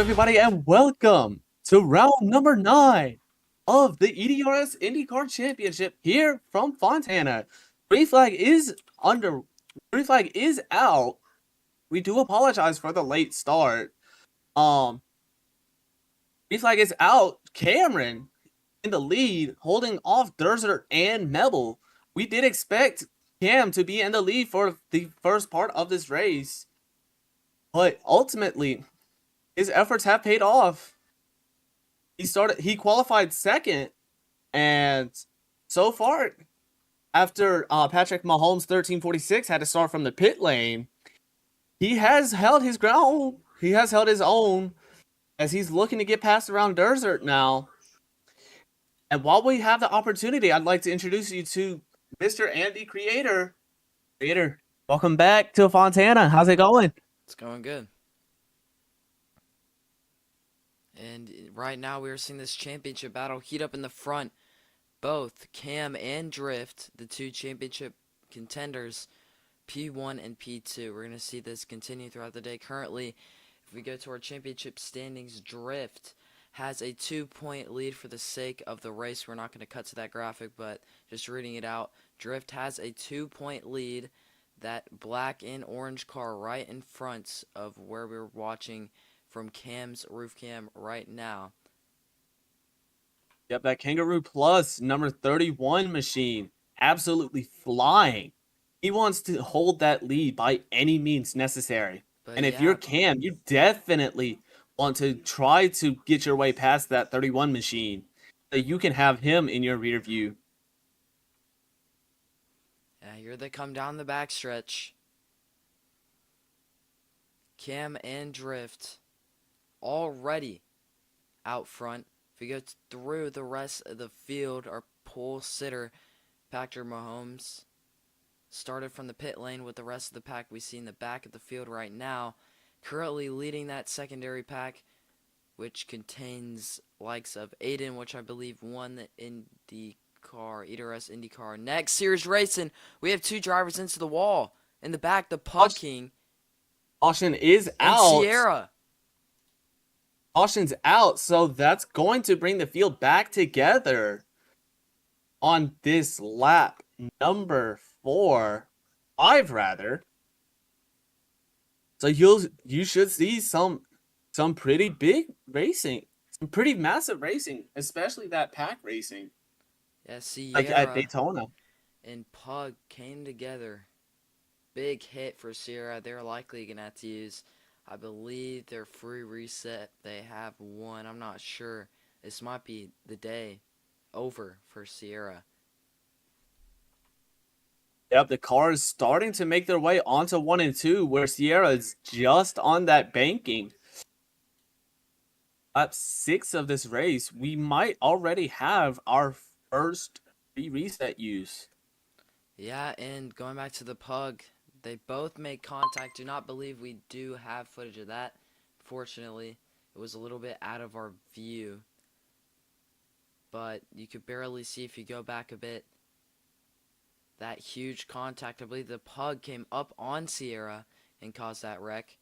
everybody, and welcome to round number 9 of the EDRS Indycar Championship here from Fontana. Green flag is out. We do apologize for the late start. Green flag is out. Cameron in the lead, holding off Derzer and Mebel. We did expect Cam to be in the lead for the first part of this race, but ultimately his efforts have paid off. He qualified second, and so far, after Patrick Mahomes 1346 had to start from the pit lane, he has held his ground. He has held his own as he's looking to get past around Desert now. And while we have the opportunity, I'd like to introduce you to Mr. Andy Creator. Creator, welcome back to Fontana. How's it going? It's going good. And right now we are seeing this championship battle heat up in the front. Both Cam and Drift, the two championship contenders, P1 and P2. We're going to see this continue throughout the day. Currently, if we go to our championship standings, Drift has a 2-point lead for the sake of the race. We're not going to cut to that graphic, but just reading it out, Drift has a 2-point lead. That black and orange car right in front of where we're watching from Cam's roof cam right now. Yep, that Kangaroo Plus number 31 machine, absolutely flying. He wants to hold that lead by any means necessary. And if you're Cam, you definitely want to try to get your way past that 31 machine so you can have him in your rear view. Yeah, here they come down the backstretch. Cam and Drift already out front. If we go through the rest of the field, our pole sitter, Patrick Mahomes, started from the pit lane with the rest of the pack we see in the back of the field right now. Currently leading that secondary pack, which contains likes of Aiden, which I believe won the IndyCar, EDRS IndyCar. Next, Series Racing, we have two drivers into the wall. In the back, the Pug King. Caution is and out. Sierra. Caution's out, so that's going to bring the field back together on this lap number 5 rather. So you should see some pretty big racing, some pretty massive racing, especially that pack racing. Yeah, Sierra like at Daytona and Pug came together. Big hit for Sierra. They're likely gonna have to use, I believe, their free reset. They have one. I'm not sure. This might be the day over for Sierra. Yep, the car is starting to make their way onto 1 and 2, where Sierra is just on that banking. Lap 6 of this race, we might already have our first free reset use. Yeah, and going back to the Pug, they both made contact. Do not believe we do have footage of that. Fortunately, it was a little bit out of our view. But you could barely see if you go back a bit. That huge contact. I believe the Pug came up on Sierra and caused that wreck.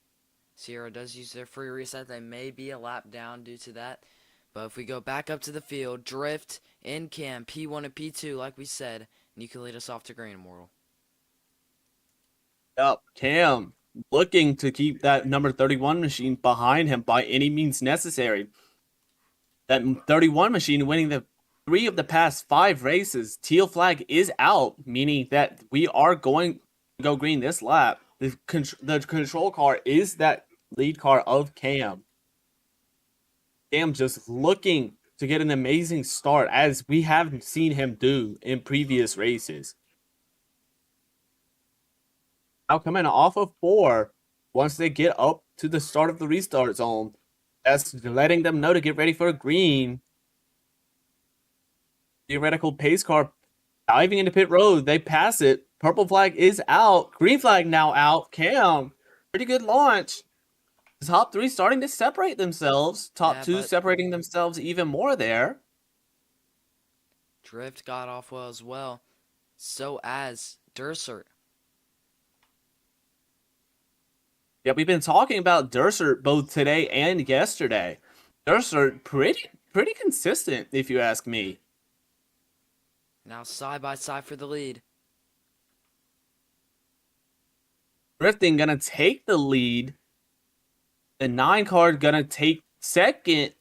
Sierra does use their free reset. They may be a lap down due to that. But if we go back up to the field, Drift and Cam, P1 and P2, like we said, and you can lead us off to green, Immortal. Yep, Cam looking to keep that number 31 machine behind him by any means necessary. That 31 machine winning the 3 of the past 5 races. Teal flag is out, meaning that we are going to go green this lap. The control car is that lead car of Cam. Cam just looking to get an amazing start, as we haven't seen him do in previous races. Now coming off of 4, once they get up to the start of the restart zone, that's letting them know to get ready for a green. Theoretical pace car diving into pit road. They pass it. Purple flag is out. Green flag now out. Cam, pretty good launch. Top 3 starting to separate themselves. Top 2 separating themselves even more there. Drift got off well as well. So as Derser. Yeah, we've been talking about Durser both today and yesterday. Durser pretty consistent, if you ask me. Now side by side for the lead. Drifting gonna take the lead. The 9 card gonna take second.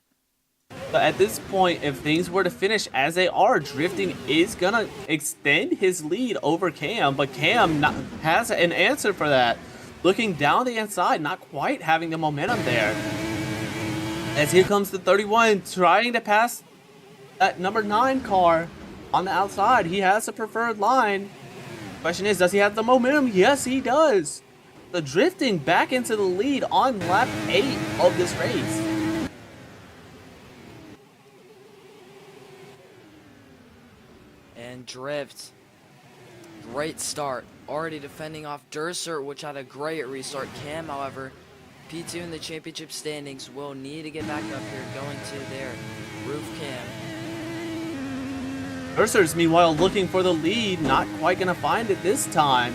But at this point, if things were to finish as they are, Drifting is gonna extend his lead over Cam, but Cam has an answer for that. Looking down the inside, not quite having the momentum there. As here comes the 31, trying to pass that number 9 car on the outside. He has a preferred line. Question is, does he have the momentum? Yes, he does. The Drifting back into the lead on lap 8 of this race. And Drift. Great start. Already defending off Durser, which had a great restart. Cam, however, P2 in the championship standings will need to get back up here, going to their roof cam. Durser's meanwhile looking for the lead, not quite gonna find it this time,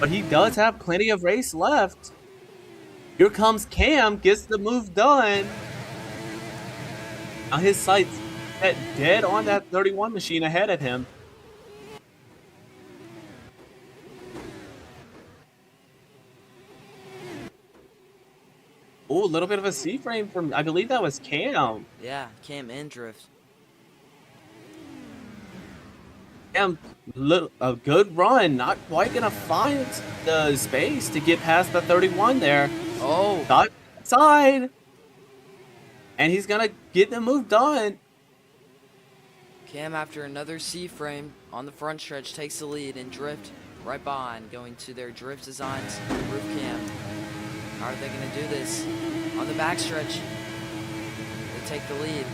but he does have plenty of race left. Here comes Cam, gets the move done. Now his sights set dead on that 31 machine ahead of him. Oh, a little bit of a C-frame from, I believe that was Cam. Yeah, Cam and Drift. Cam, a good run, not quite gonna find the space to get past the 31 there. Oh, Got side. And he's gonna get the move done. Cam, after another C-frame on the front stretch, takes the lead, and Drift right behind, going to their Drift Designs roof cam. How are they going to do this? On the backstretch, they take the lead.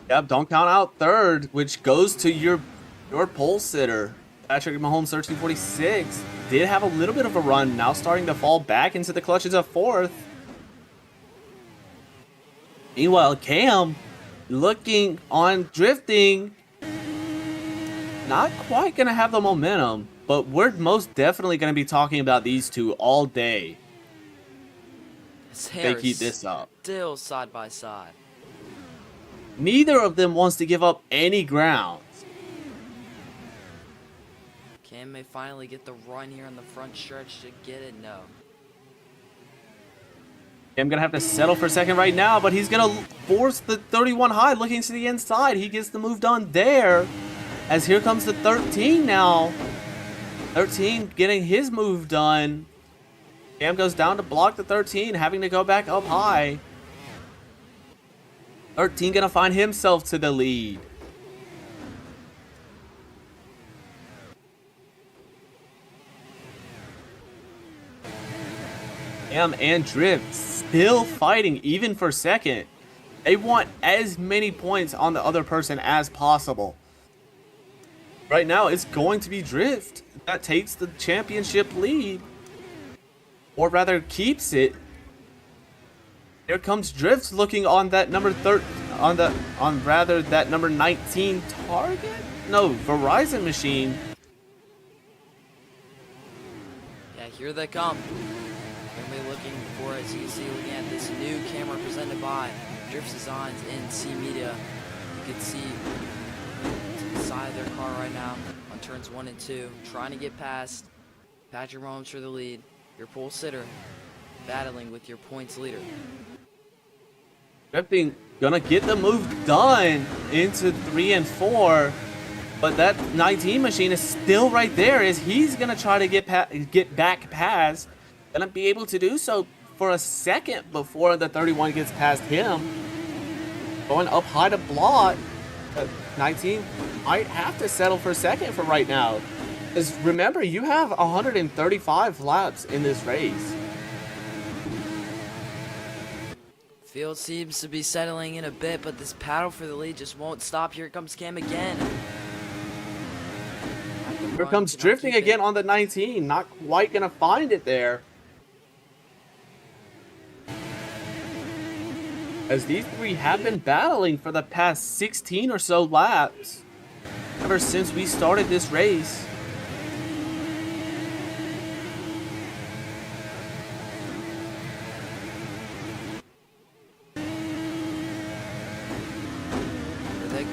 Yep, don't count out third, which goes to your pole sitter. Patrick Mahomes 1346 did have a little bit of a run, now starting to fall back into the clutches of fourth. Meanwhile, Cam looking on Drifting, not quite gonna have the momentum, but we're most definitely gonna be talking about these two all day. They keep this up. Still side by side. Neither of them wants to give up any ground. Cam may finally get the run here on the front stretch to get it. No. I'm gonna have to settle for second right now, but he's gonna force the 31 high, looking to the inside. He gets the move done there. As here comes the 13 now. 13 getting his move done. Cam goes down to block the 13, having to go back up high. 13 gonna find himself to the lead. Cam and Drift still fighting even for second. They want as many points on the other person as possible. Right now, it's going to be Drift that takes the championship lead. Or rather, keeps it. Here comes Drift looking on that number that number 19 target? No, Verizon machine. Yeah, here they come. Everybody looking for, as you see, looking at this new camera presented by Drift Designs and C Media. You can see to the side of their car right now on turns 1 and 2, trying to get past Patrick Mahomes for the lead. Your pole sitter battling with your points leader. Drifting gonna get the move done into 3 and 4, but that 19 machine is still right there as he's gonna try to get back past. Gonna be able to do so for a second before the 31 gets past him. Going up high to block. 19 might have to settle for second for right now. Because remember, you have 135 laps in this race. Field seems to be settling in a bit, but this battle for the lead just won't stop. Here comes Cam again. Here comes Drifting again on the 19. Not quite gonna find it there. As these three have been battling for the past 16 or so laps. Ever since we started this race.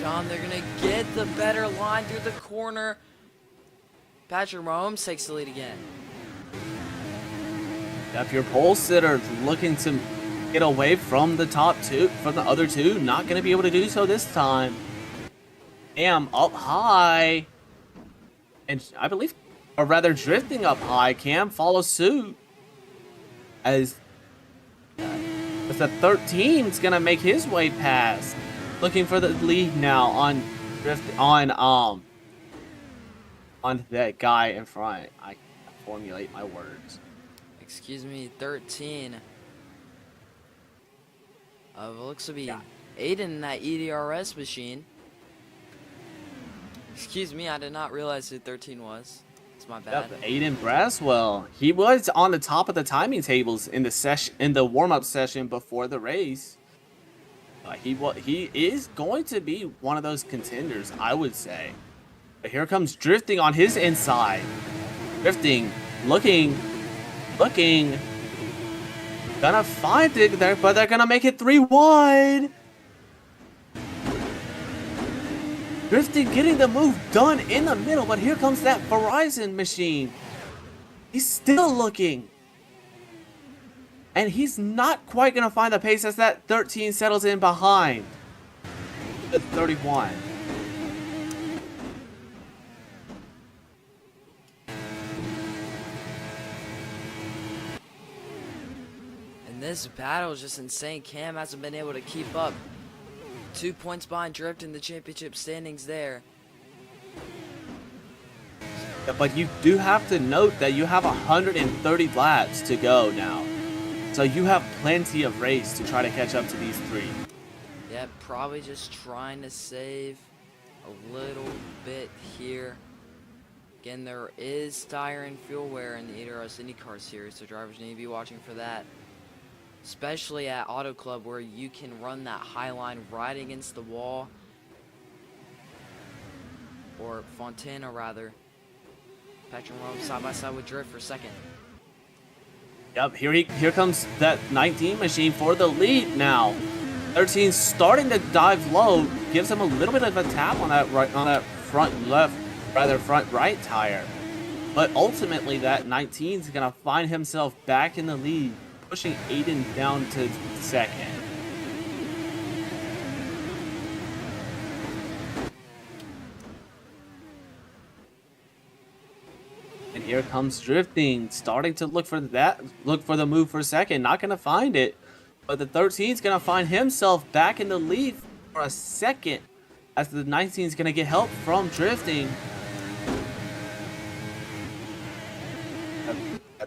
come. They're going to get the better line through the corner. Patrick Mahomes takes the lead again. If your pole sitter looking to get away from the top two, from the other two, not going to be able to do so this time. Cam up high. And I believe, or rather drifting up high. Cam follows suit. As the 13's going to make his way past. Looking for the lead now on that guy in front. I can't formulate my words. Excuse me, 13. Looks to be Aiden in that EDRS machine. Excuse me, I did not realize who 13 was. It's my bad. Yep, Aiden Braswell. He was on the top of the timing tables in the warm-up session before the race. He is going to be one of those contenders, I would say. But here comes Drifting on his inside. Drifting, looking. Gonna find it there, but they're gonna make it 3 wide. Drifting getting the move done in the middle, but here comes that Verizon machine. He's still looking. And he's not quite gonna find the pace as that 13 settles in behind the 31. This battle is just insane. Cam hasn't been able to keep up. 2 points behind Drift in the championship standings there. But you do have to note that you have 130 laps to go now. So you have plenty of race to try to catch up to these 3. Yeah, probably just trying to save a little bit here. Again, there is tire and fuel wear in the EDRS Indycar series, so drivers need to be watching for that. Especially at Auto Club, where you can run that high line right against the wall. Or Fontana, rather. Patrick Mahomes side by side with Drift for second. Yep, here comes that 19 machine for the lead now. 13 starting to dive low, gives him a little bit of a tap on that front right tire. But ultimately, that 19 is gonna find himself back in the lead, pushing Aiden down to second. And here comes Drifting, starting to look for the move for second. Not gonna find it, but the 13 is gonna find himself back in the lead for a second, as the 19 is gonna get help from Drifting.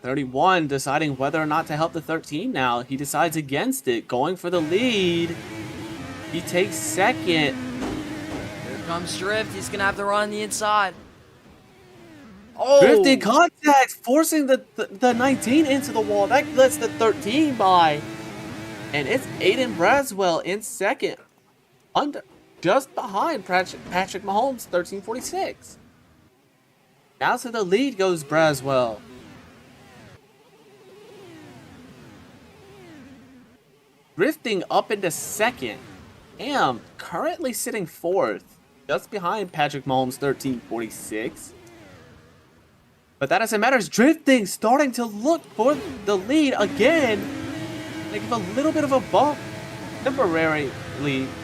31 deciding whether or not to help the 13 now. He decides against it, going for the lead. He takes second. Here comes Drift. He's going to have to run the inside. Oh! Drifting contacts, forcing the 19 into the wall. That lets the 13 by. And it's Aiden Braswell in second. Just behind Patrick Mahomes, 13:46. Now to the lead goes Braswell. Drifting up into second. Cam currently sitting fourth, just behind Patrick Mahomes, 13:46. But that doesn't matter. It's Drifting starting to look for the lead again. They give a little bit of a bump temporarily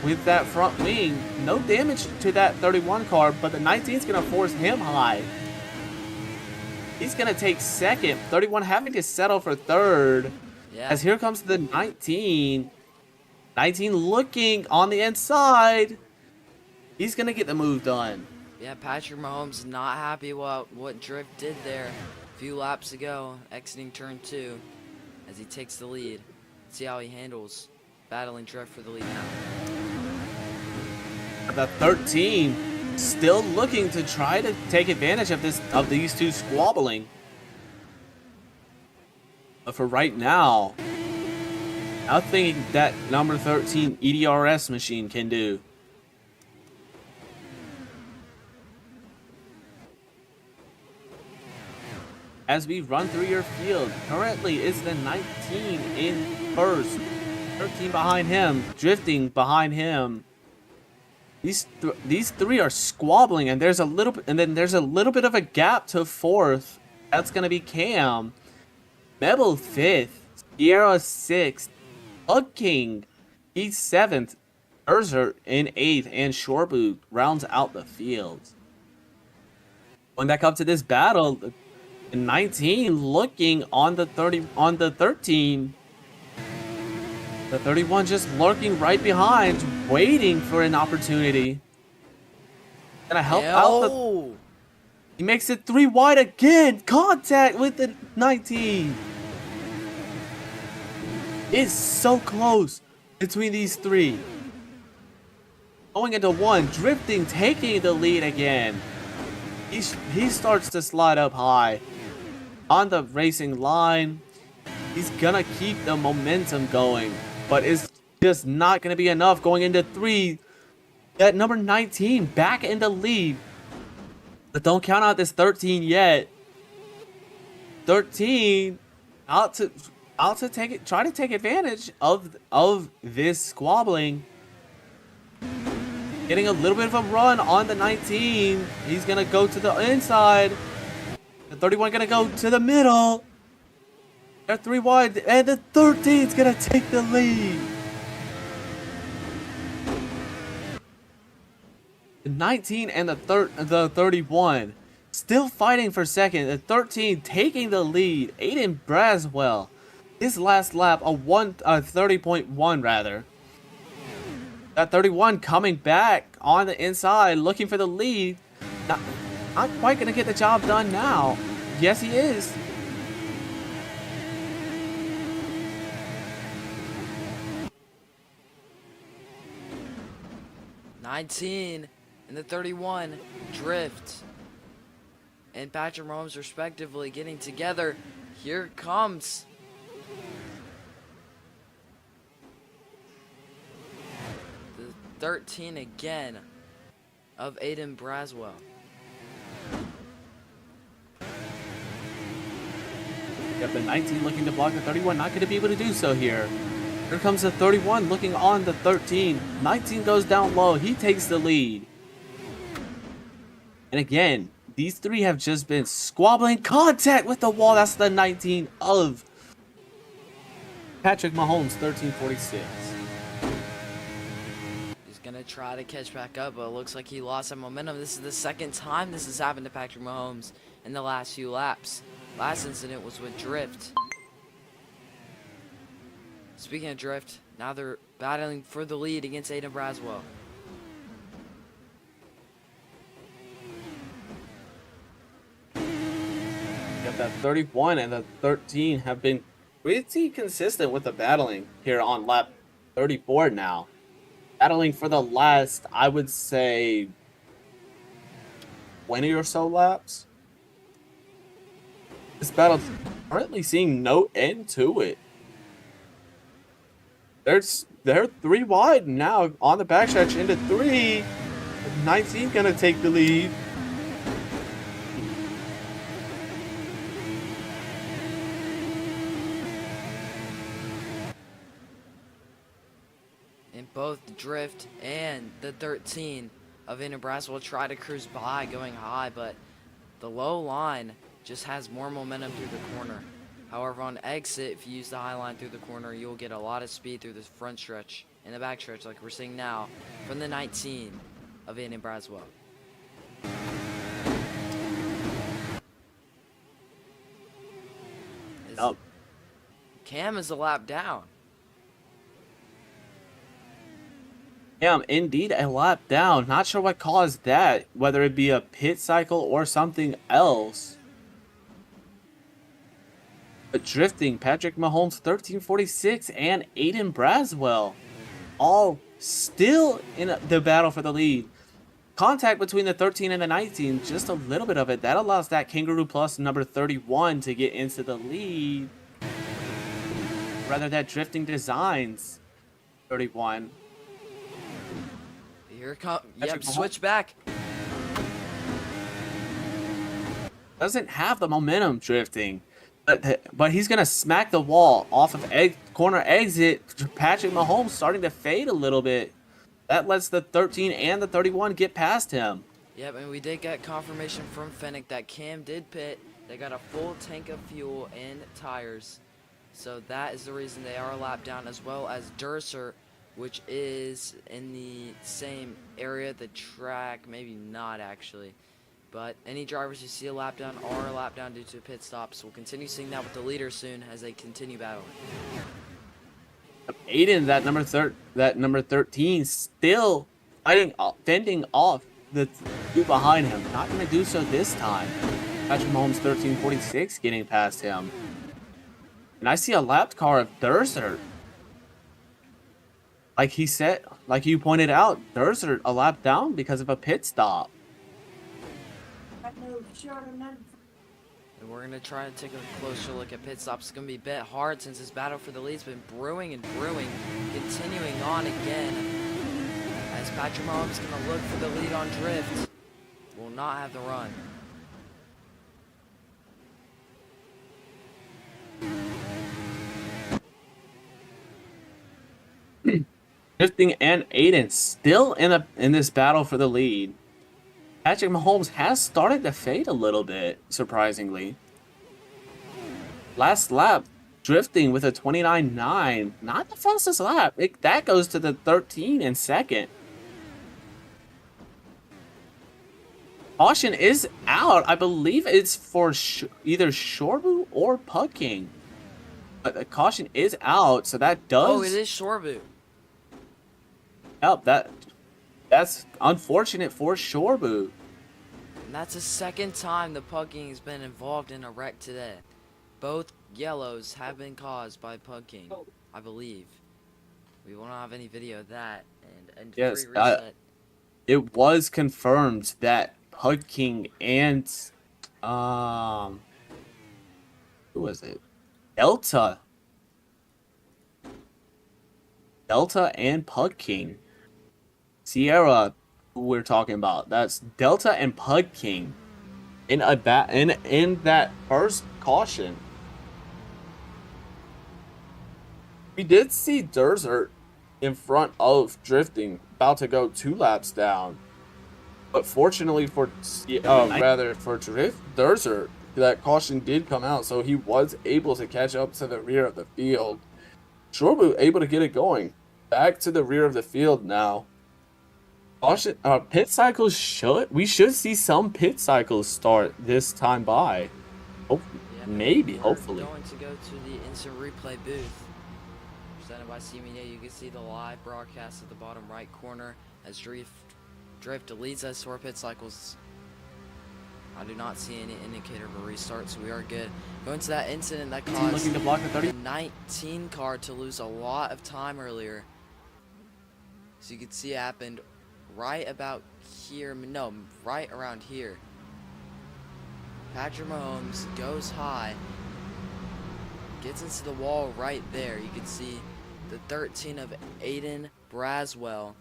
with that front wing. No damage to that 31 car, but the 19 is going to force him high. He's going to take second. 31 having to settle for third. Yeah. As here comes the 19. 19 looking on the inside. He's going to get the move done. Yeah, Patrick Mahomes not happy what Drift did there a few laps ago, exiting turn 2 as he takes the lead. See how he handles battling Drift for the lead now. The 13 still looking to try to take advantage of these two squabbling. But for right now, nothing that number 13 EDRS machine can do. As we run through your field, currently is the 19 in first, 13 behind him, Drifting behind him. These three are squabbling, and there's a little bit of a gap to fourth. That's gonna be Cam, Mebel fifth, Sierra sixth, Bug King, he's seventh, Urzer in eighth, and Shoreboot rounds out the field. When that comes to this battle, 19 looking on the 13. The 31 just lurking right behind, waiting for an opportunity. Gonna help out the... He makes it 3 wide again. Contact with the 19. It's so close between these three. Going into one, drifting, taking the lead again. He starts to slide up high on the racing line. He's gonna keep the momentum going, but it's just not gonna be enough going into 3. That number 19 back in the lead. But don't count out this 13 yet. 13 out to try to take advantage of this squabbling. Getting a little bit of a run on the 19. He's gonna go to the inside. The 31 gonna go to the middle. They're 3 wide, and the 13's gonna take the lead. The 19 and the 31 still fighting for second. The 13 taking the lead. Aiden Braswell, his last lap, a 30.1 rather. That 31 coming back on the inside, looking for the lead. Not quite gonna get the job done now. Yes, he is. '19 and the 31 drift, and Patrick Mahomes respectively getting together. Here it comes. The 13 again of Aiden Braswell. Yep, the 19 looking to block the 31, not going to be able to do so here. Here comes the 31 looking on the 13. 19 goes down low. He takes the lead. And again, these three have just been squabbling. Contact with the wall. That's the 19 of Patrick Mahomes, 1346. He's going to try to catch back up, but it looks like he lost some momentum. This is the second time this has happened to Patrick Mahomes in the last few laps. Last incident was with drift. Speaking of drift, now they're battling for the lead against Aiden Braswell. Got that 31 and the 13 have been pretty consistent with the battling here on lap 34 now. Battling for the last, I would say, 20 or so laps. This battle's currently seeing no end to it. They're 3 wide now on the backstretch into 3. 19 gonna take the lead. And both the drift and the 13 of Aiden Braswell try to cruise by going high, but the low line just has more momentum through the corner. However, on exit, if you use the high line through the corner, you'll get a lot of speed through the front stretch and the back stretch like we're seeing now from the 19 of Aiden Braswell. Cam is a lap down. Cam, indeed, a lap down. Not sure what caused that, whether it be a pit cycle or something else. But drifting, Patrick Mahomes, 1346, and Aiden Braswell, all still in the battle for the lead. Contact between the 13 and the 19, just a little bit of it. That allows that Kangaroo Plus number 31 to get into the lead. Rather, that drifting designs 31. Here it comes. Yep, switch back. Doesn't have the momentum drifting. But he's going to smack the wall off of corner exit. Patrick Mahomes starting to fade a little bit. That lets the 13 and the 31 get past him. Yep, and we did get confirmation from Fennec that Cam did pit. They got a full tank of fuel and tires. So that is the reason they are a lap down, as well as Durser, which is in the same area, the track, maybe not actually. But any drivers you see a lap down are a lap down due to pit stops. We'll continue seeing that with the leader soon as they continue battling. Aiden, that number 13, still fending off the two behind him. Not going to do so this time. Patrick Mahomes 1346 getting past him. And I see a lapped car of Durser. Like he said, like you pointed out, Durser a lap down because of a pit stop. And we're going to try to take a closer look at pit stops. It's going to be a bit hard since this battle for the lead's been brewing and brewing. Continuing on again as Patrick Mahomes is going to look for the lead on drift. Will not have the run. Drifting and Aiden still in this battle for the lead. Patrick Mahomes has started to fade a little bit, surprisingly. Last lap, drifting with a 29.9. Not the fastest lap. That goes to the 13 in second. Caution is out. I believe it's for either Shorbu or Pug King. But the caution is out, so that does... Oh, it is Shorbu. Yep, that's unfortunate for Shorbu. And that's the second time the Pug King has been involved in a wreck today. Both yellows have been caused by Pug King, I believe. We won't have any video of that. And Yes, free reset. it was confirmed that Pug King and who was it? Delta and Pug King. Sierra, who we're talking about. That's Delta and Pug King in that first caution. We did see Durser in front of drifting, about to go 2 laps down. But fortunately for Durser, that caution did come out, so he was able to catch up to the rear of the field. Shorbu able to get it going. Back to the rear of the field now. Caution, pit cycles we should see some pit cycles start this time by. Oh, Yeah, hopefully. We're going to go to the instant replay booth presented by C Media. You can see the live broadcast at the bottom right corner as Drift leads us to our pit cycles. I do not see any indicator of a restart, so we are good. Going to that incident that caused Looking to block the 30. the 19 car to lose a lot of time earlier. So you can see it happened right about here. No, right around here. Patrick Mahomes goes high, gets into the wall right there. You can see the 13 of Aiden Braswell.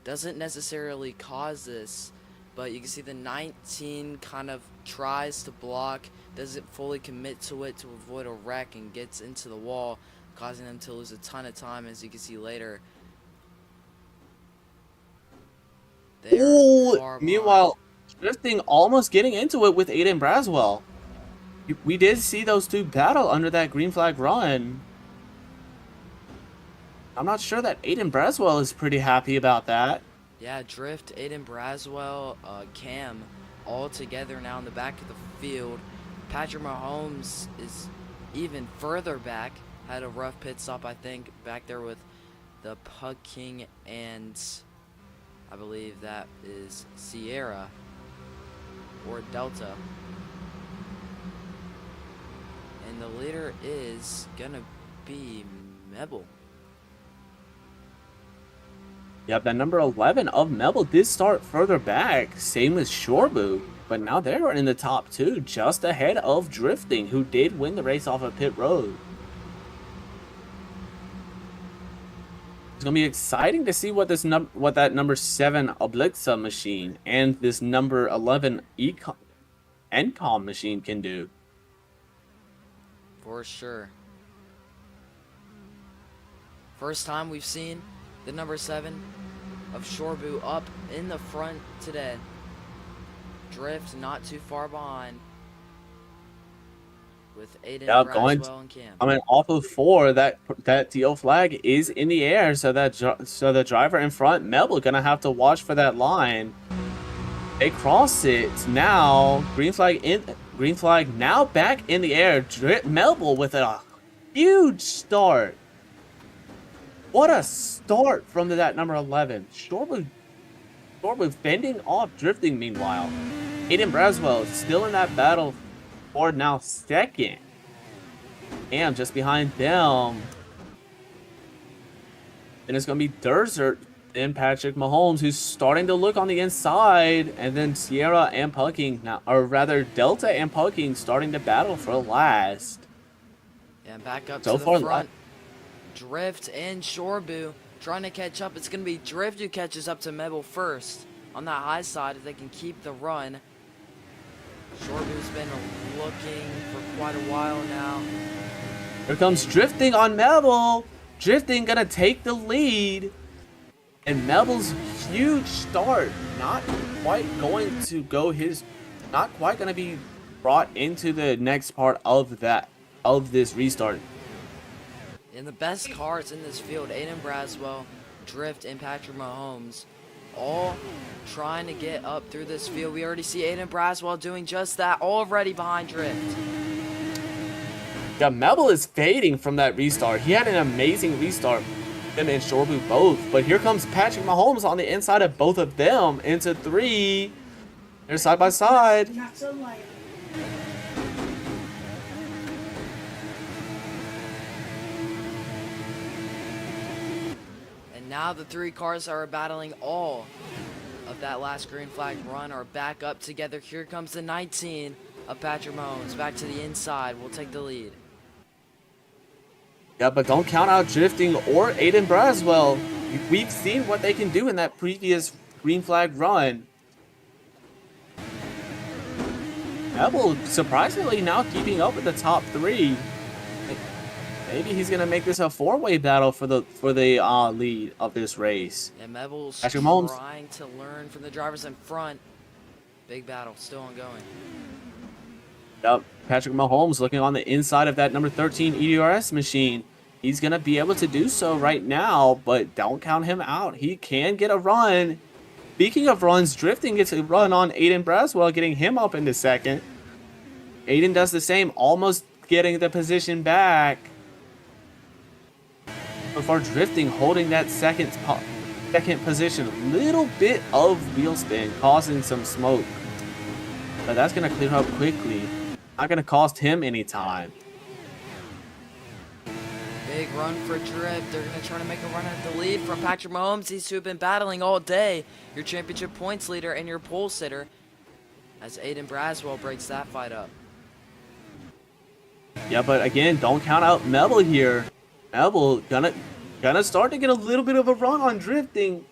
Doesn't necessarily cause this, but you can see the 19 kind of tries to block, doesn't fully commit to it to avoid a wreck, and gets into the wall, causing them to lose a ton of time, as you can see later. Oh, meanwhile, drifting almost getting into it with Aiden Braswell. We did see those two battle under that green flag run. I'm not sure that Aiden Braswell is pretty happy about that. Yeah, Drift, Aiden Braswell, Cam, all together now in the back of the field. Patrick Mahomes is even further back. Had a rough pit stop, I think, back there with the Pug King and I believe that is Sierra or Delta. And the leader is gonna be Mebel. Yep, that number 11 of Mebel did start further back, same as Shorbu, but now they're in the top 2, just ahead of Drifting, who did win the race off of pit road. It's gonna be exciting to see what that number 7 Oblixa machine and this number 11 Encom machine can do. For sure. First time we've seen the number 7 of Shorbu up in the front today. Drift not too far behind with Aiden Yeah, Braswell and Cam. I mean, off of 4, that DO flag is in the air, so the driver in front, Melville, gonna have to watch for that line. They cross it now. Green flag now back in the air. Melville with a huge start. What a start from that number 11. Shortwood fending off drifting meanwhile. Aiden Braswell still in that battle for now second. And just behind them. And it's going to be Derzert and Patrick Mahomes, who's starting to look on the inside. And then Sierra and Pucking, now, or rather Delta and Pucking, starting to battle for last. Yeah, back up so to far, the front. Drift and Shorbu trying to catch up. It's going to be Drift who catches up to Mebel first on that high side if they can keep the run. Shorbu's been looking for quite a while now. Here comes Drifting on Mebel. Drifting gonna take the lead. And Mebel's huge start not quite going to be brought into the next part of this restart. And the best cars in this field, Aiden Braswell, Drift, and Patrick Mahomes, all trying to get up through this field. We already see Aiden Braswell doing just that already behind Drift. Yeah, Mebel is fading from that restart. He had an amazing restart, him and Shorbu both. But here comes Patrick Mahomes on the inside of both of them into 3. They're side by side. Not so light. Now the 3 cars are battling all of that last green flag run are back up together. Here comes the 19 of Patrick Mahomes. Back to the inside. We'll take the lead. Yeah, but don't count out Drifting or Aiden Braswell. We've seen what they can do in that previous green flag run. Mebel surprisingly now keeping up with the top 3. Maybe he's gonna make this a 4-way battle for the lead of this race. And Mebel's Patrick Mahomes trying to learn from the drivers in front. Big battle still ongoing. Yep, Patrick Mahomes looking on the inside of that number 13 EDRS machine. He's gonna be able to do so right now, but don't count him out. He can get a run. Speaking of runs, Drifting gets a run on Aiden Braswell, getting him up into second. Aiden does the same, almost getting the position back. Before Drifting holding that second position, little bit of wheel spin causing some smoke, but that's gonna clear up quickly. Not gonna cost him any time. Big run for Drift. They're gonna try to make a run at the lead from Patrick Mahomes. These two have been battling all day. Your championship points leader and your pole sitter, as Aiden Braswell breaks that fight up. Yeah, but again, don't count out Mebel here. Mebel gonna start to get a little bit of a run on Drifting.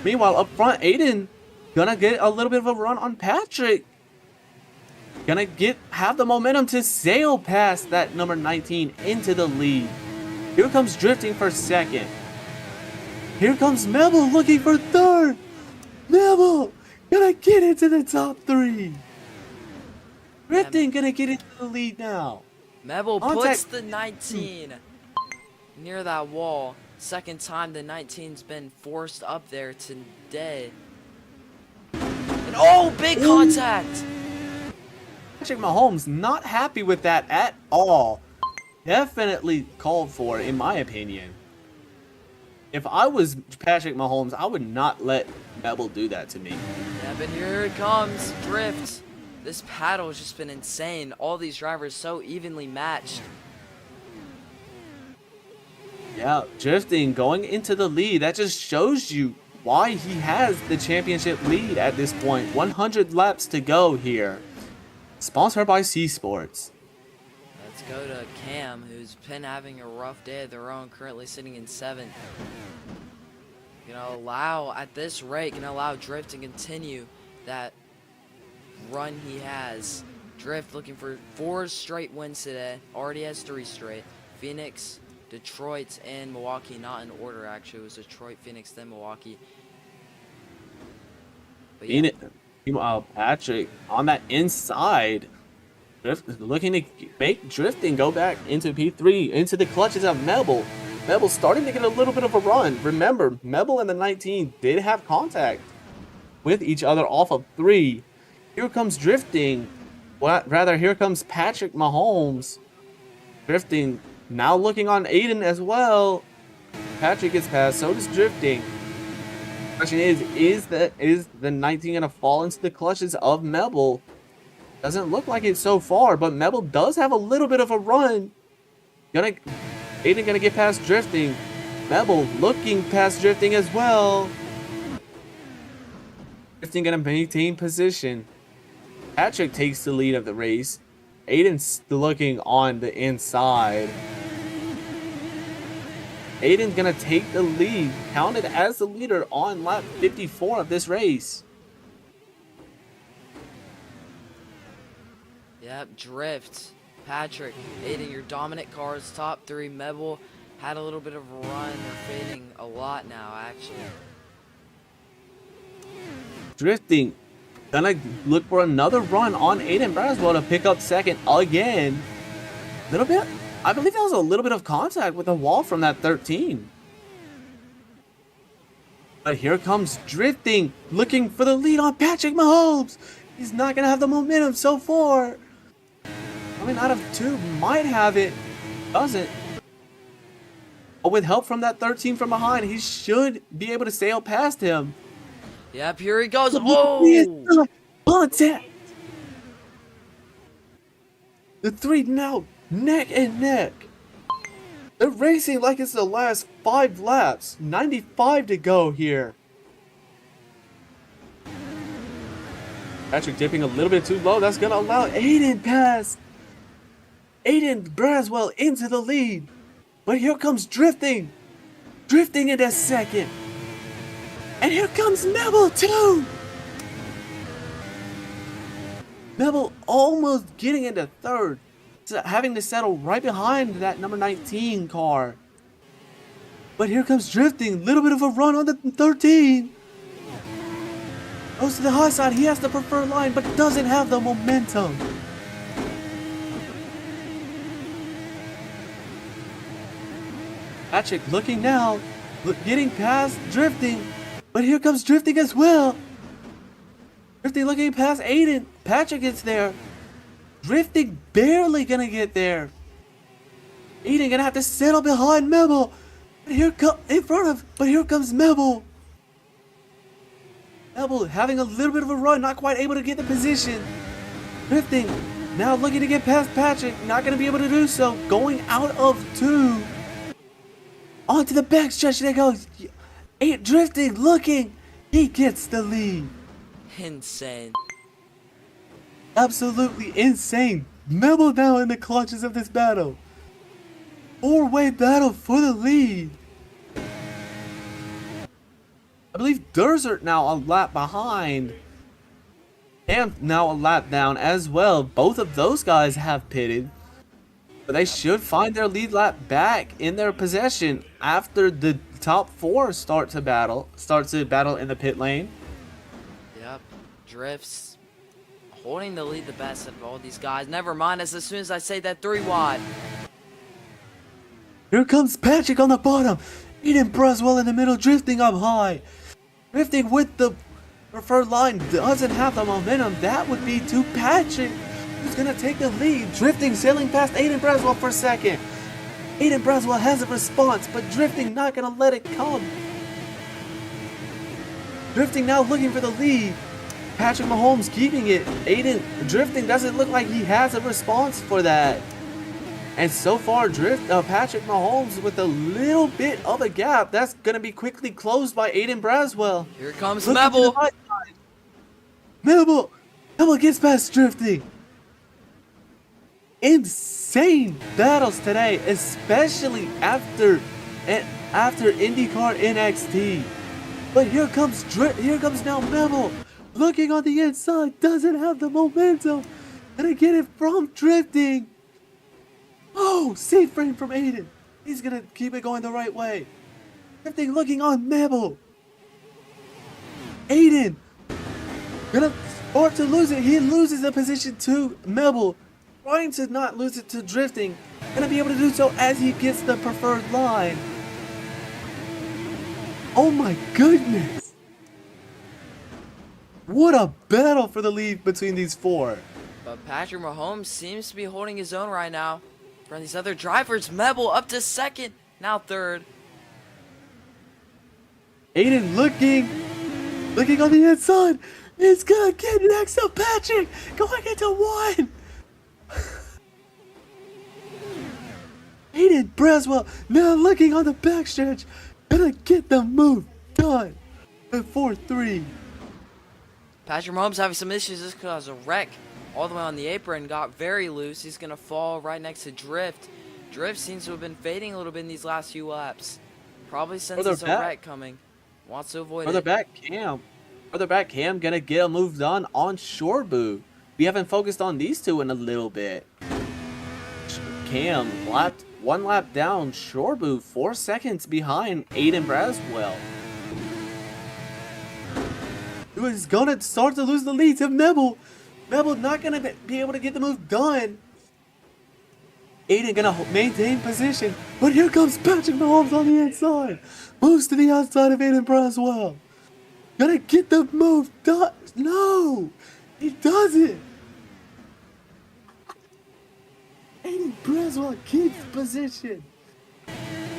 Meanwhile, up front, Aiden gonna get a little bit of a run on Patrick. Gonna have the momentum to sail past that number 19 into the lead. Here comes Drifting for second. Here comes Mebel looking for third. Mebel gonna get into the top 3. Drifting gonna get into the lead now. Mebel puts the 19 near that wall. Second time the 19's been forced up there today. And oh, big contact! Patrick Mahomes not happy with that at all. Definitely called for, in my opinion. If I was Patrick Mahomes, I would not let Mebel do that to me. Yeah, but here it comes, Drift. This paddle has just been insane. All these drivers so evenly matched. Yeah, Drifting going into the lead. That just shows you why he has the championship lead at this point. 100 laps to go here. Sponsored by C Sports. Let's go to Cam, who's been having a rough day of their own, currently sitting in 7th. At this rate, gonna allow Drift to continue that run he has. Drift looking for 4 straight wins today. Already has 3 straight. Phoenix, Detroit and Milwaukee, not in order actually. It was Detroit, Phoenix, then Milwaukee. But yeah. Meanwhile, Patrick on that inside, looking to make drifting go back into P3, into the clutches of Mebel. Mebel starting to get a little bit of a run. Remember, Mebel and the 19 did have contact with each other off of 3. Here comes drifting. Well, rather, here comes Patrick Mahomes. Drifting now looking on Aiden as well. Patrick gets past, so does drifting. Question is the 19 gonna fall into the clutches of Mebel? Doesn't look like it so far, but Mebel does have a little bit of a run. Aiden gonna get past drifting. Mebel looking past drifting as well. Drifting gonna maintain position. Patrick takes the lead of the race. Aiden's looking on the inside. Aiden's gonna take the lead, counted as the leader on lap 54 of this race. Yep, drift. Patrick, Aiden, your dominant cars, top 3. Mebel had a little bit of a run. They're fading a lot now, actually. Drifting, gonna look for another run on Aiden Braswell to pick up second again. Little bit, I believe that was a little bit of contact with the wall from that 13. But here comes drifting, looking for the lead on Patrick Mahomes. He's not gonna have the momentum so far. Coming out of 2, might have it, doesn't. But with help from that 13 from behind, he should be able to sail past him. Yep, here he goes. Oh! Contact! The 3 now neck and neck. They're racing like it's the last 5 laps. 95 to go here. Patrick dipping a little bit too low. That's going to allow Aiden pass. Aiden Braswell into the lead. But here comes drifting. Drifting into second. And here comes Mebel too. Mebel almost getting into third. Having to settle right behind that number 19 car. But here comes drifting. Little bit of a run on the 13. Goes to the high side. He has the preferred line, but doesn't have the momentum. Patrick looking now. Getting past drifting. But here comes drifting as well. Drifting looking past Aiden. Patrick gets there. Drifting barely gonna get there. Aiden gonna have to settle behind Mebel. But here comes Mebel. Mebel having a little bit of a run, not quite able to get the position. Drifting now looking to get past Patrick, not gonna be able to do so. Going out of 2. Onto the backstretch they go. Drifting looking. He gets the lead. Insane. Absolutely insane. Mebel now in the clutches of this battle. 4-way battle for the lead. I believe Derzert now a lap behind. And now a lap down as well. Both of those guys have pitted. But they should find their lead lap back in their possession after the top 4 start to battle in the pit lane. Yep, drifts. Holding the lead the best of all these guys. Never mind, as soon as I say that 3 wide. Here comes Patrick on the bottom. Aiden Braswell in the middle, drifting up high. Drifting with the preferred line, doesn't have the momentum. That would be to Patrick, who's going to take the lead. Drifting, sailing past Aiden Braswell for second. Aiden Braswell has a response, but drifting not going to let it come. Drifting now looking for the lead. Patrick Mahomes keeping it. Aiden drifting doesn't look like he has a response for that. And so far, Patrick Mahomes with a little bit of a gap. That's going to be quickly closed by Aiden Braswell. Here comes Mebel. Mebel gets past drifting. Insane battles today, especially after IndyCar NXT. But here comes now Mebel. Looking on the inside, doesn't have the momentum. Gonna get it from drifting. Oh, safe frame from Aiden. He's gonna keep it going the right way. Drifting, looking on Mabel. Aiden gonna start to lose it. He loses the position to Mabel, trying to not lose it to Drifting. Gonna be able to do so as he gets the preferred line. Oh my goodness! What a battle for the lead between these four. But Patrick Mahomes seems to be holding his own right now. From these other drivers, Mebel up to second, now third. Aiden looking on the inside. He's gonna get next to Patrick, going into one. Aiden Braswell now looking on the backstretch, gonna get the move done. At 4-3. Patrick Mahomes having some issues just because a wreck all the way on the apron, got very loose. He's gonna fall right next to Drift. Drift seems to have been fading a little bit in these last few laps. Probably senses a wreck coming. Wants to avoid Further it. back Cam gonna get a move done on Shorbu. We haven't focused on these two in a little bit. Cam one lap down. Shorbu 4 seconds behind Aiden Braswell. Who is gonna start to lose the lead to Mebel. Mebel not gonna be able to get the move done. Aiden gonna maintain position, but here comes Patrick Mahomes on the inside. Moves to the outside of Aiden Braswell. Gonna get the move done. No! He doesn't! Aiden Braswell keeps position.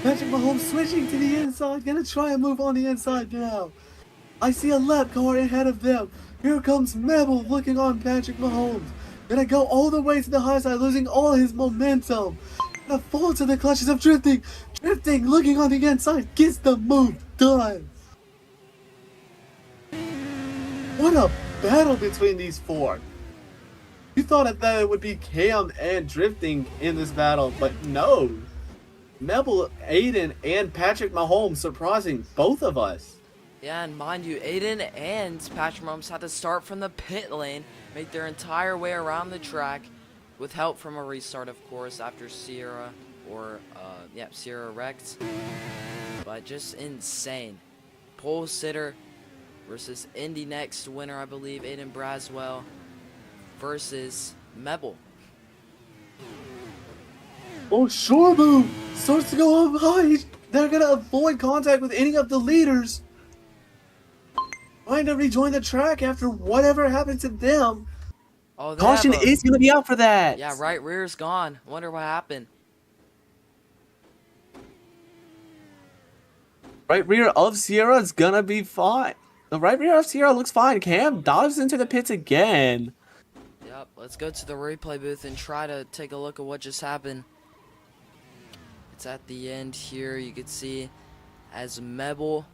Patrick Mahomes switching to the inside. Gonna try and move on the inside now. I see a lap car ahead of them. Here comes Mebel looking on Patrick Mahomes. Gonna go all the way to the high side, losing all his momentum. Gonna fall to the clutches of Drifting. Drifting looking on the inside, gets the move done. What a battle between these four. You thought that it would be Cam and Drifting in this battle, but no. Mebel, Aiden, and Patrick Mahomes surprising both of us. Yeah, and mind you, Aiden and Patrick Mahomes had to start from the pit lane, make their entire way around the track, with help from a restart, of course, after Sierra wrecked. But just insane. Pole sitter versus Indy Next winner, I believe, Aiden Braswell versus Mebel. Oh, Shorbu starts to go up high. They're gonna avoid contact with any of the leaders. Trying to rejoin the track after whatever happened to them. Oh, Caution is going to be out for that. Yeah, right rear's gone. Wonder what happened. Right rear of Sierra is going to be fine. The right rear of Sierra looks fine. Cam dives into the pits again. Yep, let's go to the replay booth and try to take a look at what just happened. It's at the end here. You can see as Mebel.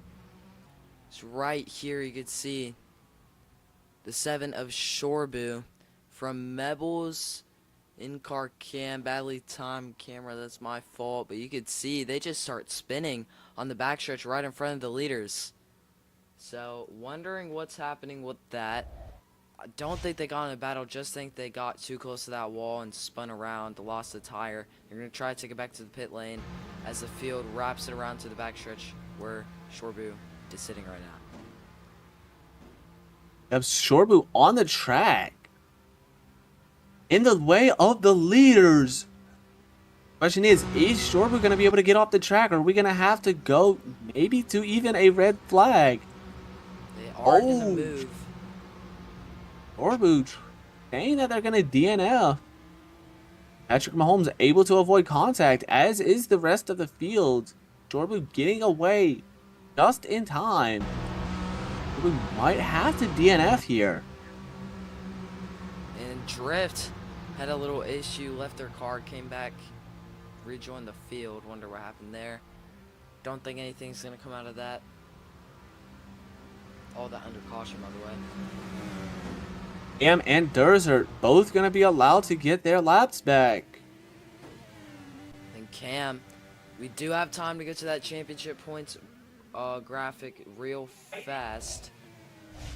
It's right here. You can see the 7 of Shorbu from Mebel's in-car cam, badly timed camera. That's my fault, but you could see they just start spinning on the backstretch right in front of the leaders. So wondering what's happening with that. I don't think they got in a battle, just think they got too close to that wall and spun around, lost the tire. They're going to try to take it back to the pit lane as the field wraps it around to the backstretch where Shorbu is sitting right now. Have Shorbu on the track. In the way of the leaders. Question is Shorbu going to be able to get off the track? Or are we going to have to go maybe to even a red flag? They are in the move. Shorbu saying that they're going to DNF. Patrick Mahomes able to avoid contact, as is the rest of the field. Shorbu getting away just in time. We might have to DNF here. And Drift had a little issue, left their car, came back, rejoined the field. Wonder what happened there. Don't think anything's going to come out of that. All that under caution, by the way. Cam and Durs are both going to be allowed to get their laps back. And Cam, we do have time to get to that championship points graphic real fast.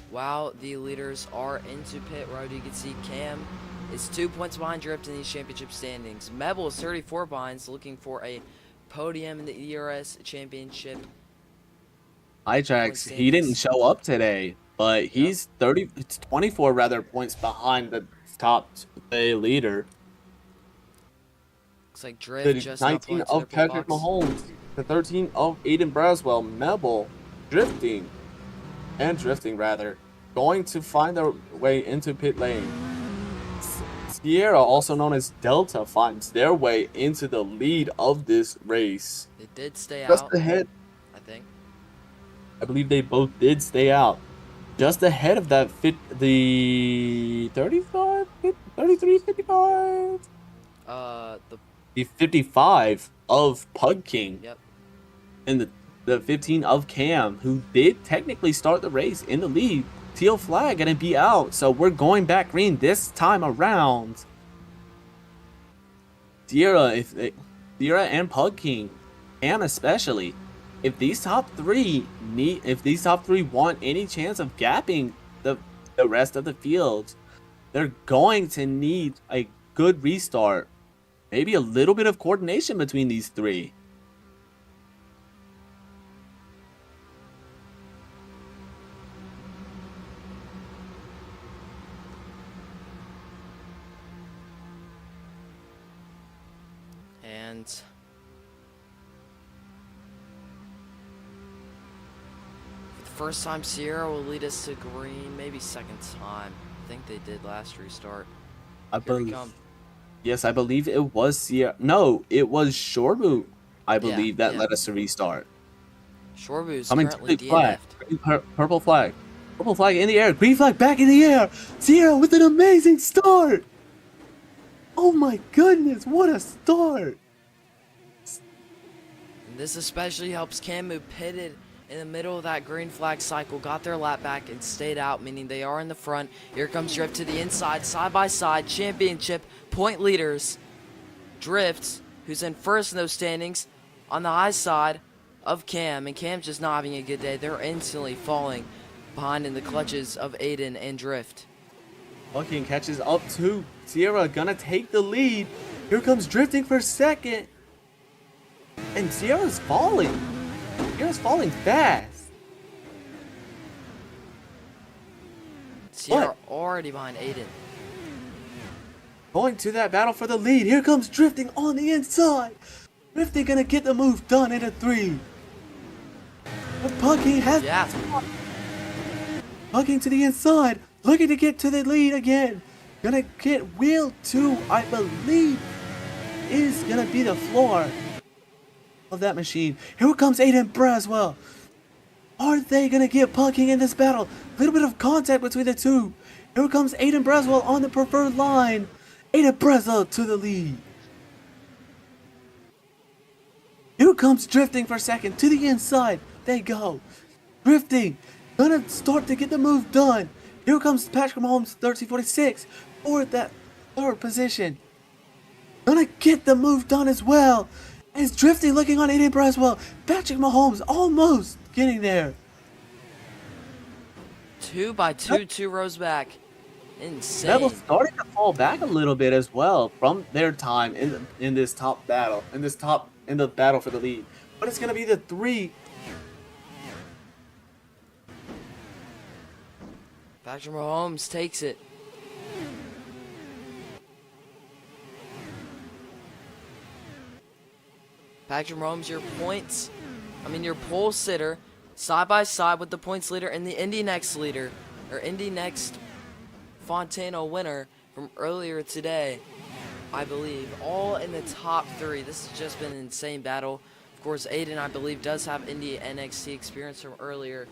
While the leaders are into pit road, you can see Cam is 2 points behind Drift in these championship standings. Mebel is 34 behind, looking for a podium in the EDRS championship. Hijax, he didn't show up today, but Yep. he's 24 rather points behind the top leader. Looks like Drift The just now 19 pulling to their of pit Patrick box. Mahomes, the 13 of Aiden Braswell, Mebel, drifting rather, going to find their way into pit lane. Sierra, also known as Delta, finds their way into the lead of this race. They did stay Just out, ahead, I think. I believe they both did stay out. Just ahead of that the 35, 33, 55? The The 55 of Pug King. Yep. And the 15 of Cam, who did technically start the race in the lead. Teal flag gonna be out, so we're going back green this time around. Sierra and Pug King, Cam especially, if these top three want any chance of gapping the rest of the field, they're going to need a good restart. Maybe a little bit of coordination between these three. And for the first time, Sierra will lead us to green. Maybe second time. I think they did last restart. Here we come. Yes, I believe it was Sierra. No, it was Shoreboot, I believe, that yeah. led us to restart. Shorboo's Coming currently to the flag. DNF'd. Purple flag. Purple flag in the air. Green flag back in the air. Sierra with an amazing start. Oh my goodness, what a start. And this especially helps Cam, who pitted in the middle of that green flag cycle, got their lap back and stayed out, meaning they are in the front. Here comes Drift to the inside, side by side, championship point leaders. Drift, who's in first in those standings, on the high side of Cam, and Cam's just not having a good day. They're instantly falling behind in the clutches of Aiden and Drift. Bucking catches up to Sierra, gonna take the lead. Here comes Drifting for second. And Sierra's falling. Sierra's falling fast. Sierra already behind Aiden. Going to that battle for the lead. Here comes Drifting on the inside. Drifting gonna get the move done in a 3. But Bucking has Bucking to the inside. Looking to get to the lead again. Gonna get wheel 2, I believe, is gonna be the floor of that machine. Here comes Aiden Braswell. Are they gonna get Bucking in this battle? A little bit of contact between the two. Here comes Aiden Braswell on the preferred line. Aiden Braswell to the lead. Here comes Drifting for second to the inside. They go. Drifting gonna start to get the move done. Here comes Patrick Mahomes 1346 for that third position. Gonna get the move done as well. As Drifting looking on Aiden Braswell. Patrick Mahomes almost getting there. 2 by 2, 2 rows back. Insane. Rebels starting to fall back a little bit as well from their time in this top battle, in the battle for the lead. But it's gonna be the 3. Patrick Mahomes takes it. Patrick Mahomes, your pole sitter, side by side with the points leader and the Indy Next leader, or Indy Next Fontana winner from earlier today, I believe, all in the top 3. This has just been an insane battle. Of course, Aiden, I believe, does have Indy NXT experience from earlier.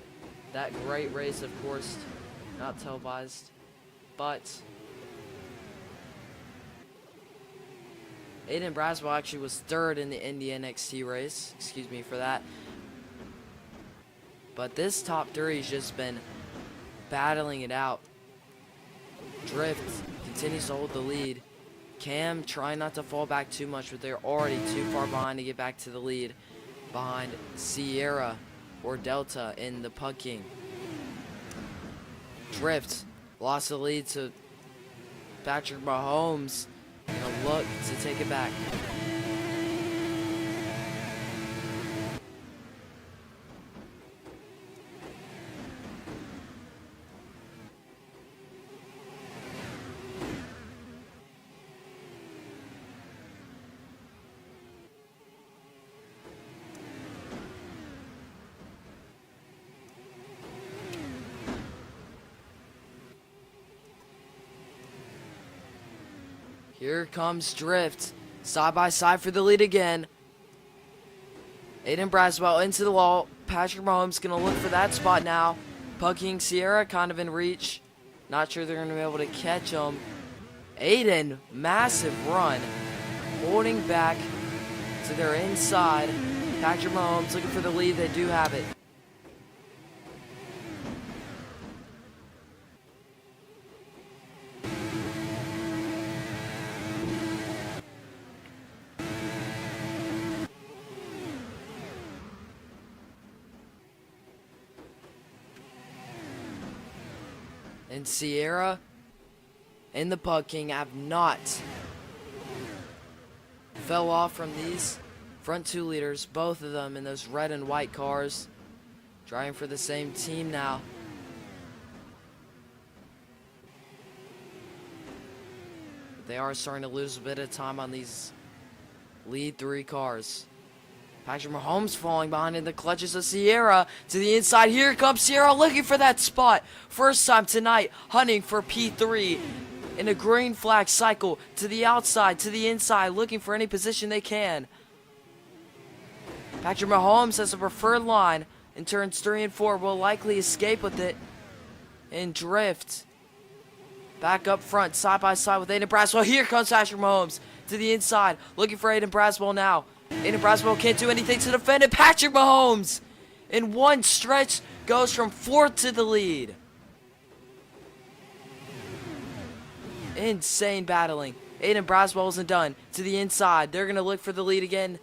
That great race, of course, not televised, but Aiden Braswell actually was third in the Indy NXT race. Excuse me for that. But this top 3 has just been battling it out. Drift continues to hold the lead. Cam trying not to fall back too much, but they're already too far behind to get back to the lead behind Sierra or Delta in the Pug King. Drift lost the lead to Patrick Mahomes. Gonna look to take it back. Here comes Drift. Side by side for the lead again. Aiden Braswell into the wall. Patrick Mahomes going to look for that spot now. Pucking Sierra kind of in reach. Not sure they're going to be able to catch him. Aiden, massive run. Holding back to their inside. Patrick Mahomes looking for the lead. They do have it. And Sierra and the Pug King have not fell off from these front two leaders, both of them in those red and white cars, driving for the same team now. They are starting to lose a bit of time on these lead three cars. Patrick Mahomes falling behind in the clutches of Sierra to the inside. Here comes Sierra looking for that spot. First time tonight, hunting for P3 in a green flag cycle to the outside, to the inside, looking for any position they can. Patrick Mahomes has a preferred line in turns 3 and 4, will likely escape with it and drift. Back up front, side by side with Aiden Braswell. Here comes Patrick Mahomes to the inside, looking for Aiden Braswell now. Aiden Braswell can't do anything to defend it. Patrick Mahomes, in one stretch, goes from 4th to the lead. Insane battling. Aiden Braswell isn't done. To the inside, they're going to look for the lead again.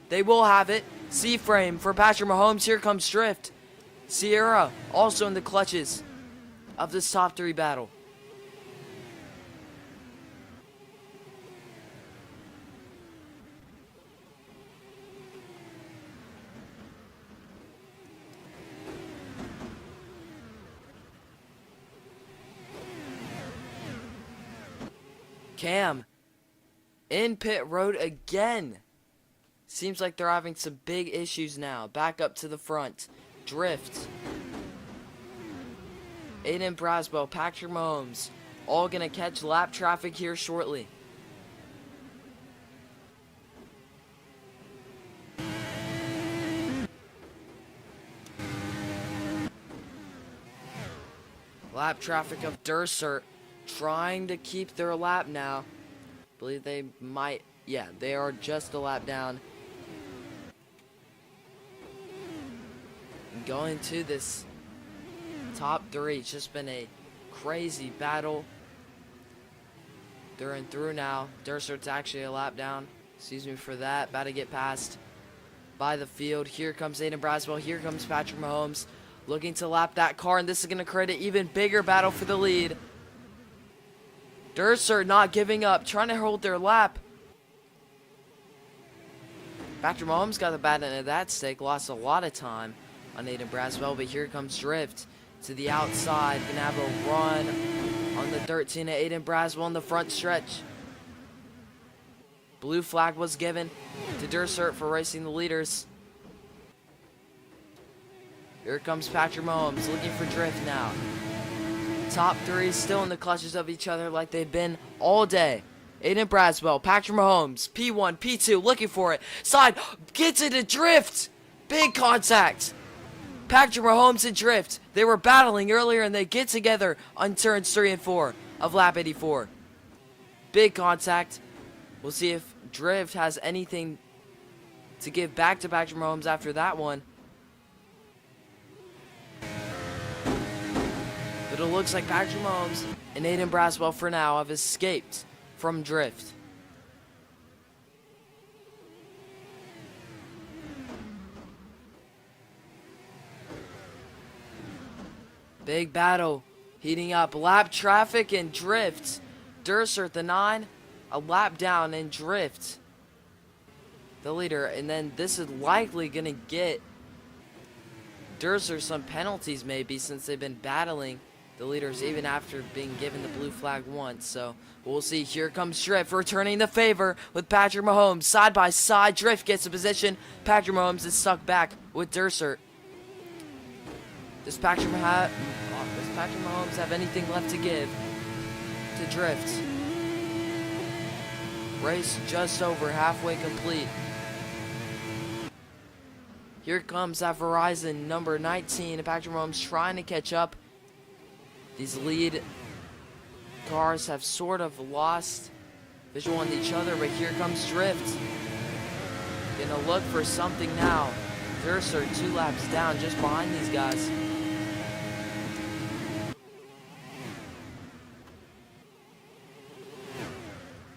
They will have it. C-frame for Patrick Mahomes. Here comes Drift. Sierra also in the clutches of this top 3 battle. Cam in pit road again. Seems like they're having some big issues now. Back up to the front. Drift. Aiden Braswell, Patrick Mahomes, all gonna catch lap traffic here shortly. Lap traffic of Dursert trying to keep their lap now. Believe they might, yeah, they are just a lap down. And going to this top 3, it's just been a crazy battle through and through now. Dursert's actually a lap down. Excuse me for that. About to get passed by the field. Here comes Aiden Braswell. Here comes Patrick Mahomes looking to lap that car, and this is going to create an even bigger battle for the lead. Dursert not giving up, trying to hold their lap. Patrick Mahomes got the bad end of that stick, lost a lot of time on Aiden Braswell, but here comes Drift to the outside. Gonna have a run on the 13 of Aiden Braswell in the front stretch. Blue flag was given to Dursert for racing the leaders. Here comes Patrick Mahomes looking for Drift now. Top 3 still in the clutches of each other like they've been all day. Aiden Braswell, Patrick Mahomes, P1, P2, looking for it. Side, gets it to Drift. Big contact. Patrick Mahomes and Drift. They were battling earlier and they get together on turns 3 and 4 of lap 84. Big contact. We'll see if Drift has anything to give back to Patrick Mahomes after that one. But it looks like Patrick Mahomes and Aiden Braswell for now have escaped from Drift. Big battle heating up. Lap traffic and Drift. Dursert, the 9, a lap down and Drift, the leader. And then this is likely going to get Dursert some penalties maybe, since they've been battling the leaders even after being given the blue flag once. So we'll see. Here comes Drift returning the favor with Patrick Mahomes side by side. Drift gets a position. Patrick Mahomes is stuck back with Dursert. Does Patrick Mahomes have anything left to give to Drift? Race just over halfway complete. Here comes that Verizon number 19. Patrick Mahomes trying to catch up. These lead cars have sort of lost visual on each other, but here comes Drift. Gonna look for something now. Durser 2 laps down just behind these guys.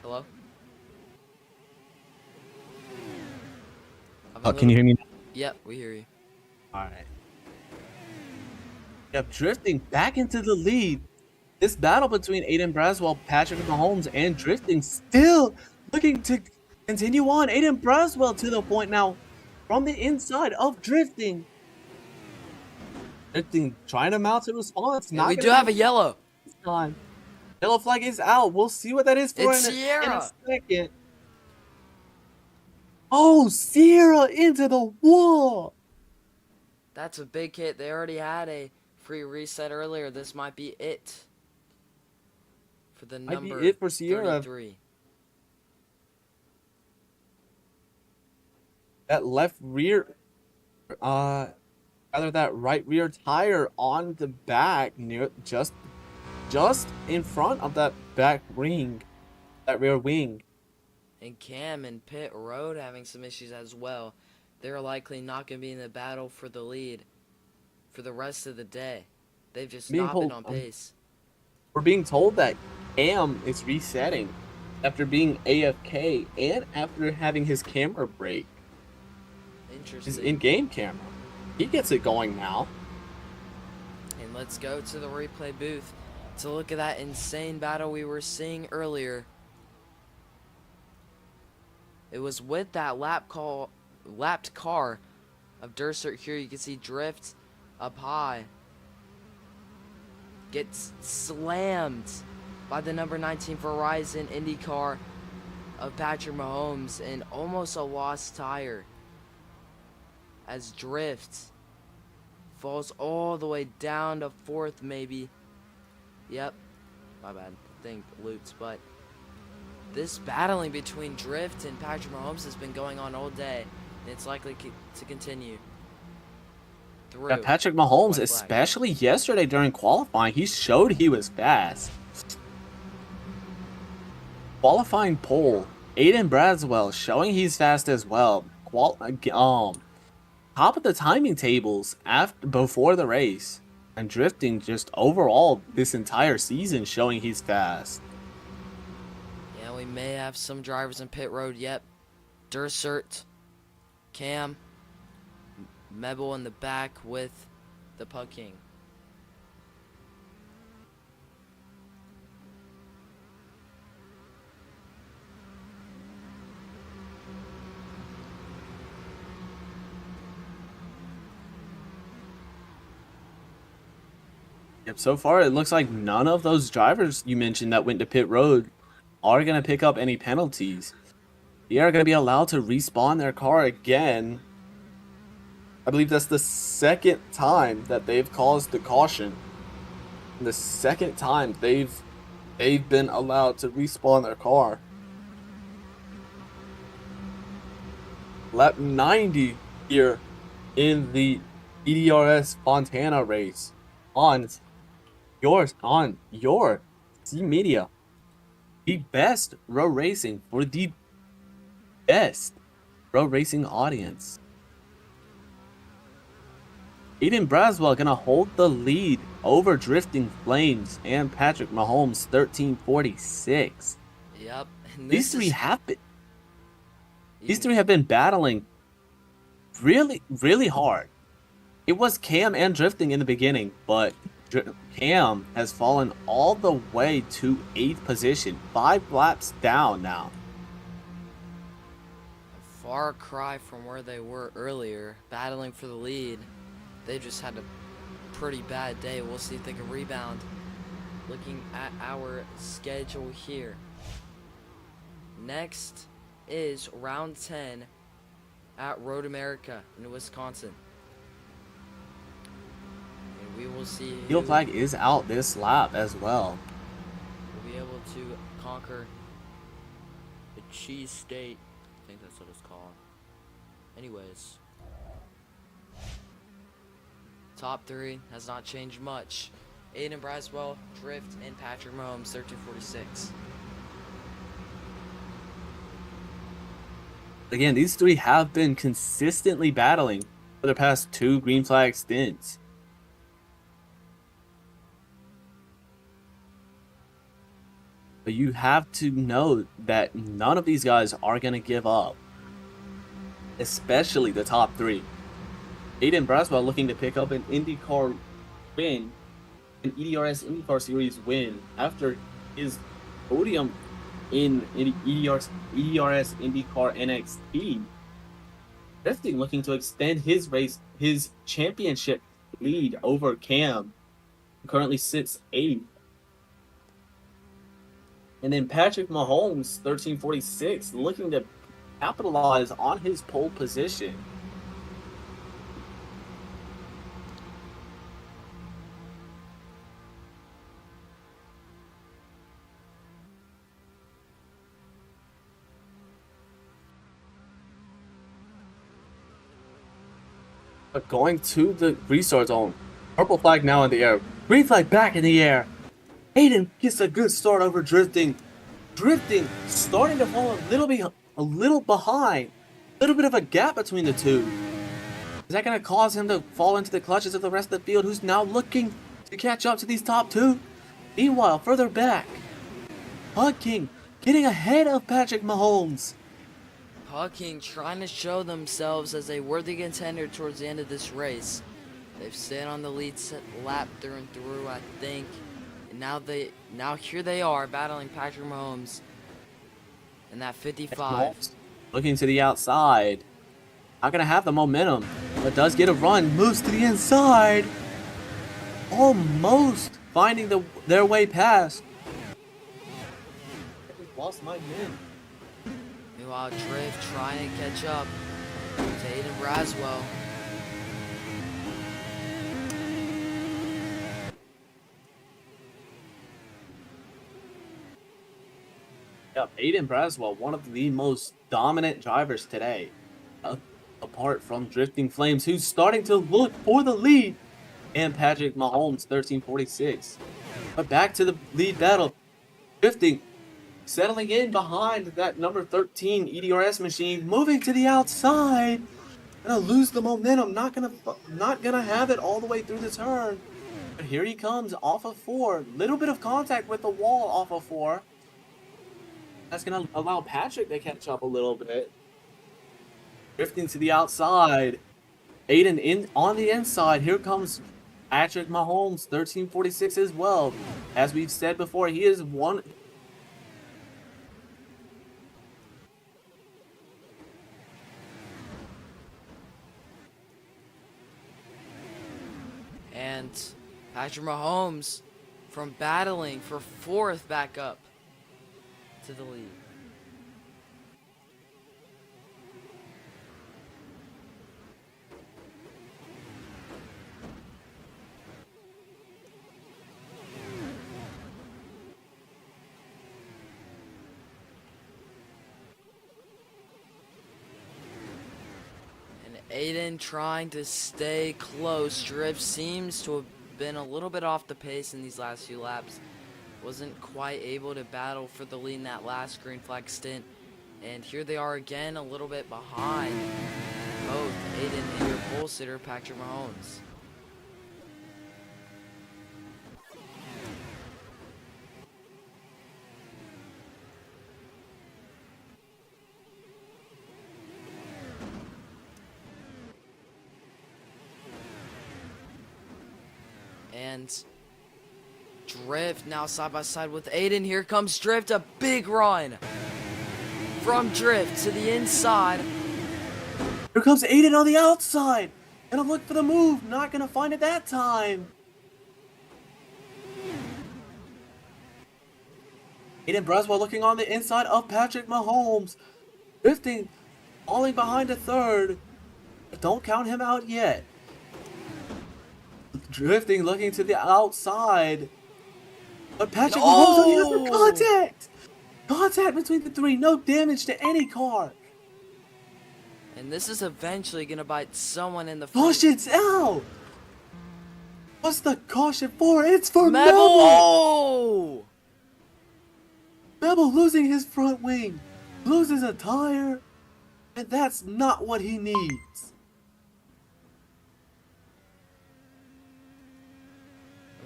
Hello? Can you hear me? Yep, we hear you. All right. Yep, drifting back into the lead. This battle between Aiden Braswell, Patrick Mahomes, and drifting still looking to continue on. Aiden Braswell to the point now from the inside of drifting. Drifting trying to mount a response. And we do have a yellow. This time. Yellow flag is out. We'll see what that is for It's in Sierra. a second. Oh, Sierra into the wall. That's a big hit. They already had a free reset earlier. This might be it for the number it for Sierra. 33. That left rear, rather that right rear tire on the back near just in front of that back ring, that rear wing. And Cam and Pit Road having some issues as well. They're likely not going to be in the battle for the lead for the rest of the day. They've just not been on pace. We're being told that Cam is resetting after being AFK and after having his camera break. Interesting. His in-game camera. He gets it going now. And let's go to the replay booth to look at that insane battle we were seeing earlier. It was with that lapped car of Dursert here. You can see Drift up high. Gets slammed by the number 19 Verizon Indycar of Patrick Mahomes and almost a lost tire. As Drift falls all the way down to 4th maybe. Yep, my bad, thing looped, but this battling between Drift and Patrick Mahomes has been going on all day, and it's likely to continue. Yeah, Patrick Mahomes, especially yesterday during qualifying, he showed he was fast. Qualifying pole, Aiden Braswell showing he's fast as well. Top of the timing tables before the race, and drifting just overall this entire season showing he's fast. Yeah, we may have some drivers in pit road. Yep, Dursert, Cam, Mebel in the back with the Pug King. Yep, so far it looks like none of those drivers you mentioned that went to pit road are going to pick up any penalties. They are going to be allowed to respawn their car again. I believe that's the second time that they've caused the caution. The second time they've been allowed to respawn their car. Lap 90 here in the EDRS Fontana race on your C Media. The best road racing for the best road racing audience. Aiden Braswell gonna hold the lead over Drifting Flames and Patrick Mahomes 13:46. Yep. These three have been battling really, really hard. It was Cam and Drifting in the beginning, but Cam has fallen all the way to 8th position, 5 laps down now. A far cry from where they were earlier, battling for the lead. They just had a pretty bad day. We'll see if they can rebound. Looking at our schedule here. Next is round 10 at Road America in Wisconsin. And we will see who Field flag is out this lap as well. will be able to conquer The cheese state. I think that's what it's called. Anyways. Top 3 has not changed much. Aiden Braswell, Drift, and Patrick Mahomes, 1346. Again, these three have been consistently battling for the past 2 green flag stints. But you have to know that none of these guys are going to give up. Especially the top 3. Aiden Braswell looking to pick up an IndyCar win, an EDRS IndyCar Series win after his podium in EDRS IndyCar NXT. Drifting looking to extend his championship lead over Cam, who currently sits 8th. And then Patrick Mahomes, 1346, looking to capitalize on his pole position. But going to the restart zone. Purple flag now in the air. Green flag back in the air. Aiden gets a good start over Drifting. Drifting starting to fall a little behind. A little bit of a gap between the two. Is that going to cause him to fall into the clutches of the rest of the field, who's now looking to catch up to these top 2? Meanwhile, further back, Hug King getting ahead of Patrick Mahomes. Hawking trying to show themselves as a worthy contender towards the end of this race. They've stayed on the lead lap through and through, I think. And now here they are battling Patrick Mahomes in that 55. Looking to the outside. Not going to have the momentum, but does get a run. Moves to the inside. Almost finding their way past. Lost my man. Meanwhile, Drift trying to catch up to Aiden Braswell. Yep, Aiden Braswell, one of the most dominant drivers today. Apart from Drifting Flames, who's starting to look for the lead. And Patrick Mahomes, 1346. But back to the lead battle. Drifting, settling in behind that number 13 EDRS machine, moving to the outside. Gonna lose the momentum, not gonna have it all the way through the turn. But here he comes off of 4. Little bit of contact with the wall off of 4. That's gonna allow Patrick to catch up a little bit. Drifting to the outside. Aiden on the inside. Here comes Patrick Mahomes, 1346 as well. As we've said before, he is one. And Patrick Mahomes from battling for 4th back up to the lead. Aiden trying to stay close. Drift seems to have been a little bit off the pace in these last few laps. Wasn't quite able to battle for the lead in that last green flag stint. And here they are again, a little bit behind both Aiden and your pole sitter, Patrick Mahomes. And Drift now side by side with Aiden. Here comes Drift, a big run from Drift to the inside. Here comes Aiden on the outside. Gonna look for the move. Not gonna find it that time. Aiden Braswell looking on the inside of Patrick Mahomes. Drifting, falling behind a 3rd. But don't count him out yet. Drifting, looking to the outside. But Patrick Mahomes on the other contact. Contact between the three. No damage to any car. And this is eventually gonna bite someone in the front. Caution's out. What's the caution for? It's for Mebble! Mebble. Oh! Mebble losing his front wing. Loses a tire. And that's not what he needs.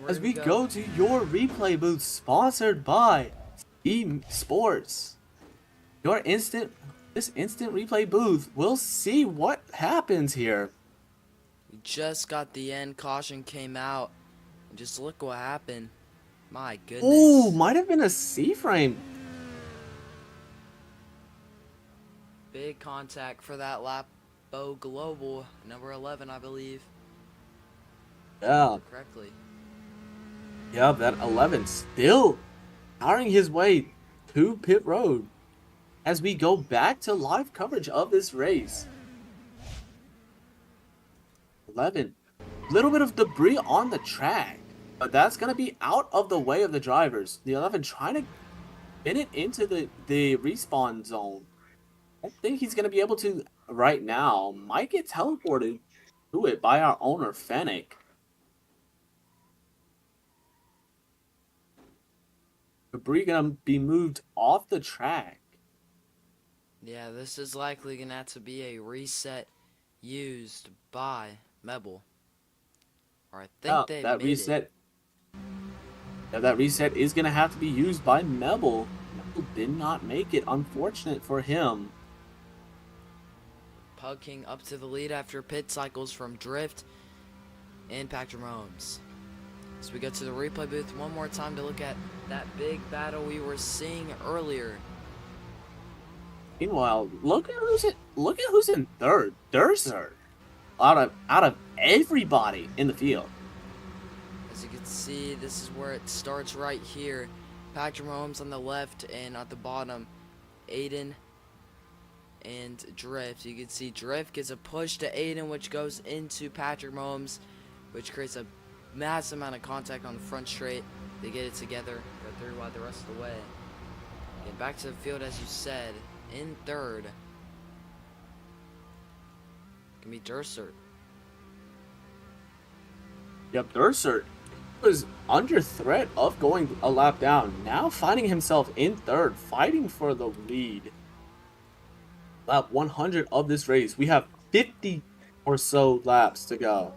As we go to your replay booth, sponsored by eSports. This instant replay booth, we'll see what happens here. We just got the end. Caution came out. And just look what happened. My goodness. Oh, might have been a C-frame. Big contact for that lap. Bo Global, number 11, I believe. Yeah. Correctly. Yeah, that 11 still powering his way to pit road as we go back to live coverage of this race. 11, little bit of debris on the track, but that's going to be out of the way of the drivers. The 11 trying to spin it into the respawn zone. I don't think he's going to be able to right now. Might get teleported to it by our owner, Fennec. Debris gonna be moved off the track. Yeah, this is likely gonna have to be a reset used by Mebble. Or I think they that made reset. it. Yeah, that reset is gonna have to be used by Mebble. Mebble did not make it. Unfortunate for him. Pug King up to the lead after pit cycles from Drift and Patrick Mahomes. So we go to the replay booth one more time to look at that big battle we were seeing earlier. Meanwhile, look at who's in third. Durser. Out of everybody in the field. As you can see, this is where it starts right here. Patrick Mahomes on the left, and at the bottom, Aiden and Drift. You can see Drift gets a push to Aiden, which goes into Patrick Mahomes, which creates a massive amount of contact on the front straight. They get it together, go through wide the rest of the way. Get back to the field, as you said, in third. Can be Dursert. Yep, Durser was under threat of going a lap down. Now finding himself in third, fighting for the lead. Lap 100 of this race. We have 50 or so laps to go.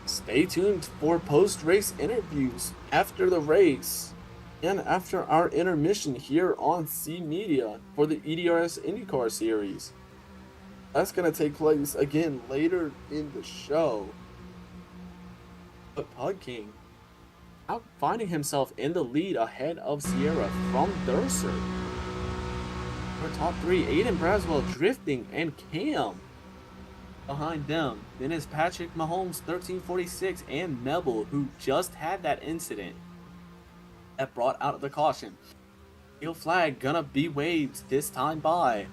Stay tuned for post-race interviews after the race and after our intermission here on C Media for the EDRS Indycar series. That's going to take place again later in the show. But Pug King out finding himself in the lead ahead of Sierra from Durser. Our top three, Aiden Braswell drifting and Cam behind them. Then is Patrick Mahomes 1346 and Mebble, who just had that incident that brought out the caution. Field flag gonna be waved this time by.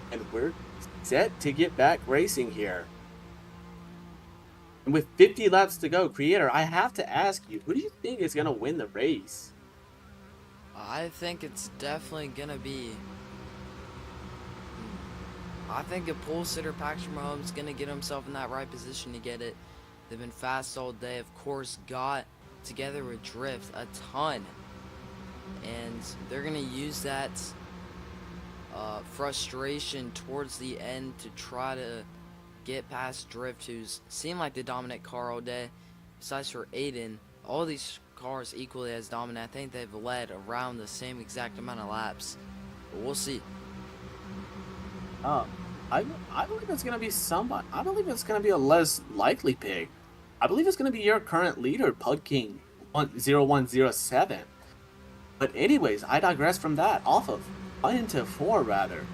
And we're set to get back racing here. And with 50 laps to go, Creator, I have to ask you, who do you think is gonna win the race? I think it's definitely gonna be. I think a pole sitter, Patrick Mahomes, gonna get himself in that right position to get it. They've been fast all day. Of course, got together with Drift a ton, and they're gonna use that frustration towards the end to try to get past Drift, who's seemed like the dominant car all day. Besides for Aiden, all these cars equally as dominant. I think they've led around the same exact amount of laps, but we'll see. I believe it's gonna be somebody. I believe it's gonna be a less likely pick. I believe it's gonna be your current leader, Pug King 0107. But anyways, I digress from that. Off of 1 into 4 rather.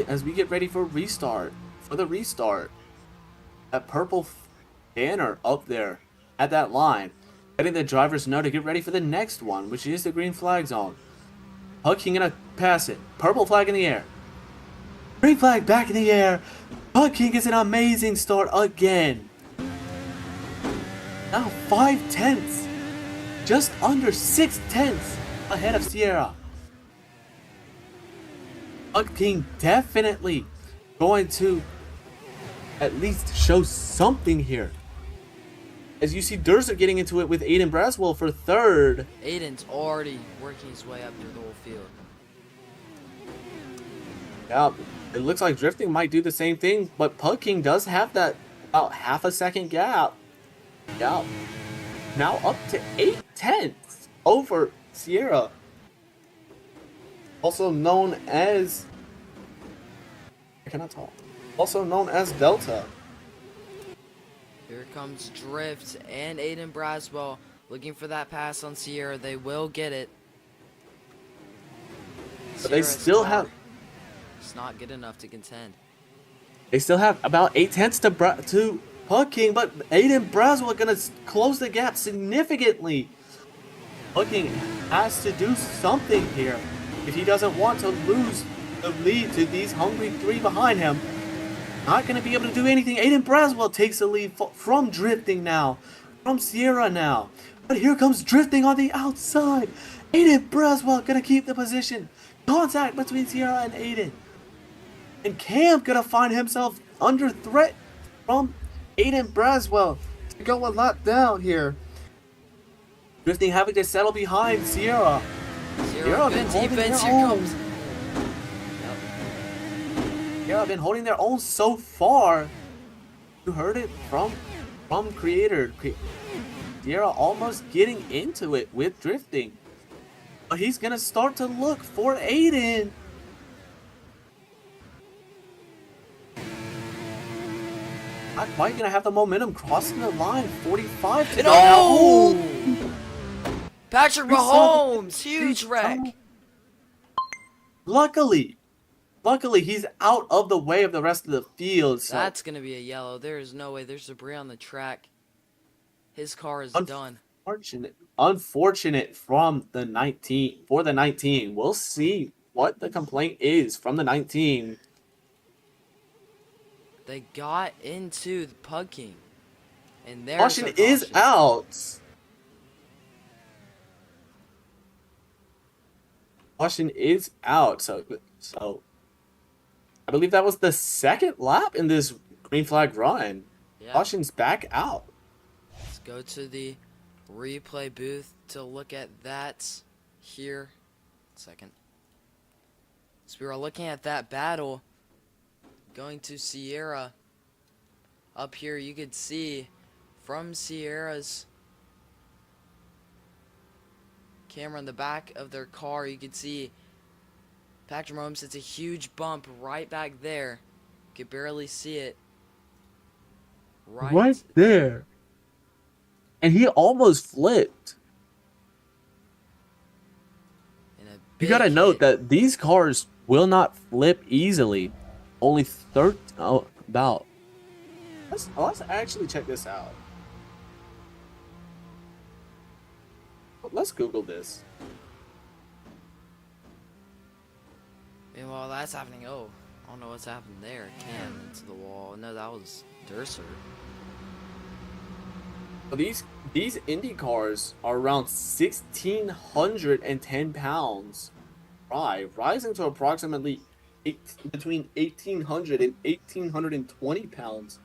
As we get ready for the restart. That purple banner up there at that line, letting the drivers know to get ready for the next one, which is the green flag zone. Pug King gonna pass it. Purple flag in the air. Green flag back in the air. Pug King gets an amazing start again. Now 5/10, just under 6/10 ahead of Sierra. Bug King definitely going to at least show something here. As you see Durser getting into it with Aiden Braswell for third. Aiden's already working his way up through the whole field. Yeah, it looks like Drifting might do the same thing, but Pug King does have that about half a second gap. Yeah, now up to 8/10 over Sierra. Also known as... I cannot talk. Also known as Delta. Here comes Drift and Aiden Braswell looking for that pass on Sierra. They will get it. But they still have... It's not good enough to contend. They still have about 8/10 to Pug King, but Aiden Braswell gonna close the gap significantly. Pug King has to do something here if he doesn't want to lose the lead to these hungry three behind him. Not gonna be able to do anything. Aiden Braswell takes the lead from Drifting now, from Sierra now. But here comes Drifting on the outside. Aiden Braswell gonna keep the position. Contact between Sierra and Aiden. And Cam gonna find himself under threat from Aiden Braswell to go a lot down here. Drifting having to settle behind Sierra. Sierra, good defense. Here comes. Sierra been holding their own so far. You heard it from Creator. Sierra almost getting into it with Drifting. But he's gonna start to look for Aiden. Not quite gonna have the momentum crossing the line. 45 to go. Oh! Patrick Mahomes, huge wreck. Luckily, he's out of the way of the rest of the field. So that's gonna be a yellow. There is no way. There's debris on the track. His car is done. Unfortunate from the 19 for the 19. We'll see what the complaint is from the 19. They got into the Pug King, and there's Caution is out. Caution is out. So I believe that was the second lap in this green flag run. Yeah. Caution's back out. Let's go to the replay booth to look at that here. Second. So we were looking at that battle going to Sierra. Up here you could see from Sierra's camera in the back of their car, you could see Patrick Mahomes hits a huge bump right back there. You could barely see it. Right there. And he almost flipped. You gotta note that these cars will not flip easily. Only about. Let's actually check this out. Let's Google this. And while that's happening, I don't know what's happened there. Cam into the wall. No, that was Durser. Well, these Indycars are around 1,610 pounds, rising to approximately between 1,800 and 1,820 pounds.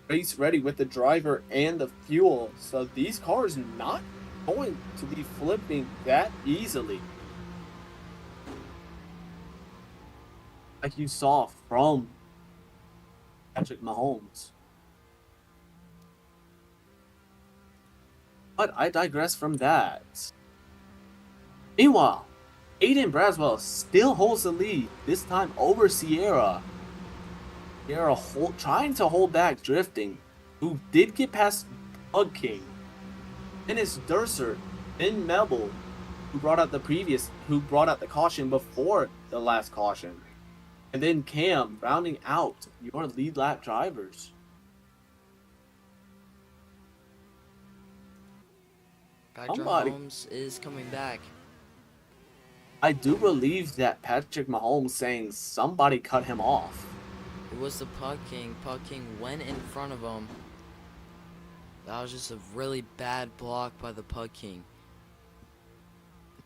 Race ready with the driver and the fuel. So these cars not going to be flipping that easily. Like you saw from Patrick Mahomes. But I digress from that. Meanwhile, Aiden Braswell still holds the lead, this time over Sierra. Sierra trying to hold back Drifting, who did get past Pug King. Then it's Durser, then Mebel, who brought out the caution before the last caution. And then Cam rounding out your lead lap drivers. Patrick Mahomes is coming back. I do believe that Patrick Mahomes saying somebody cut him off. It was the Pug King. Pug King went in front of him. That was just a really bad block by the Pug King.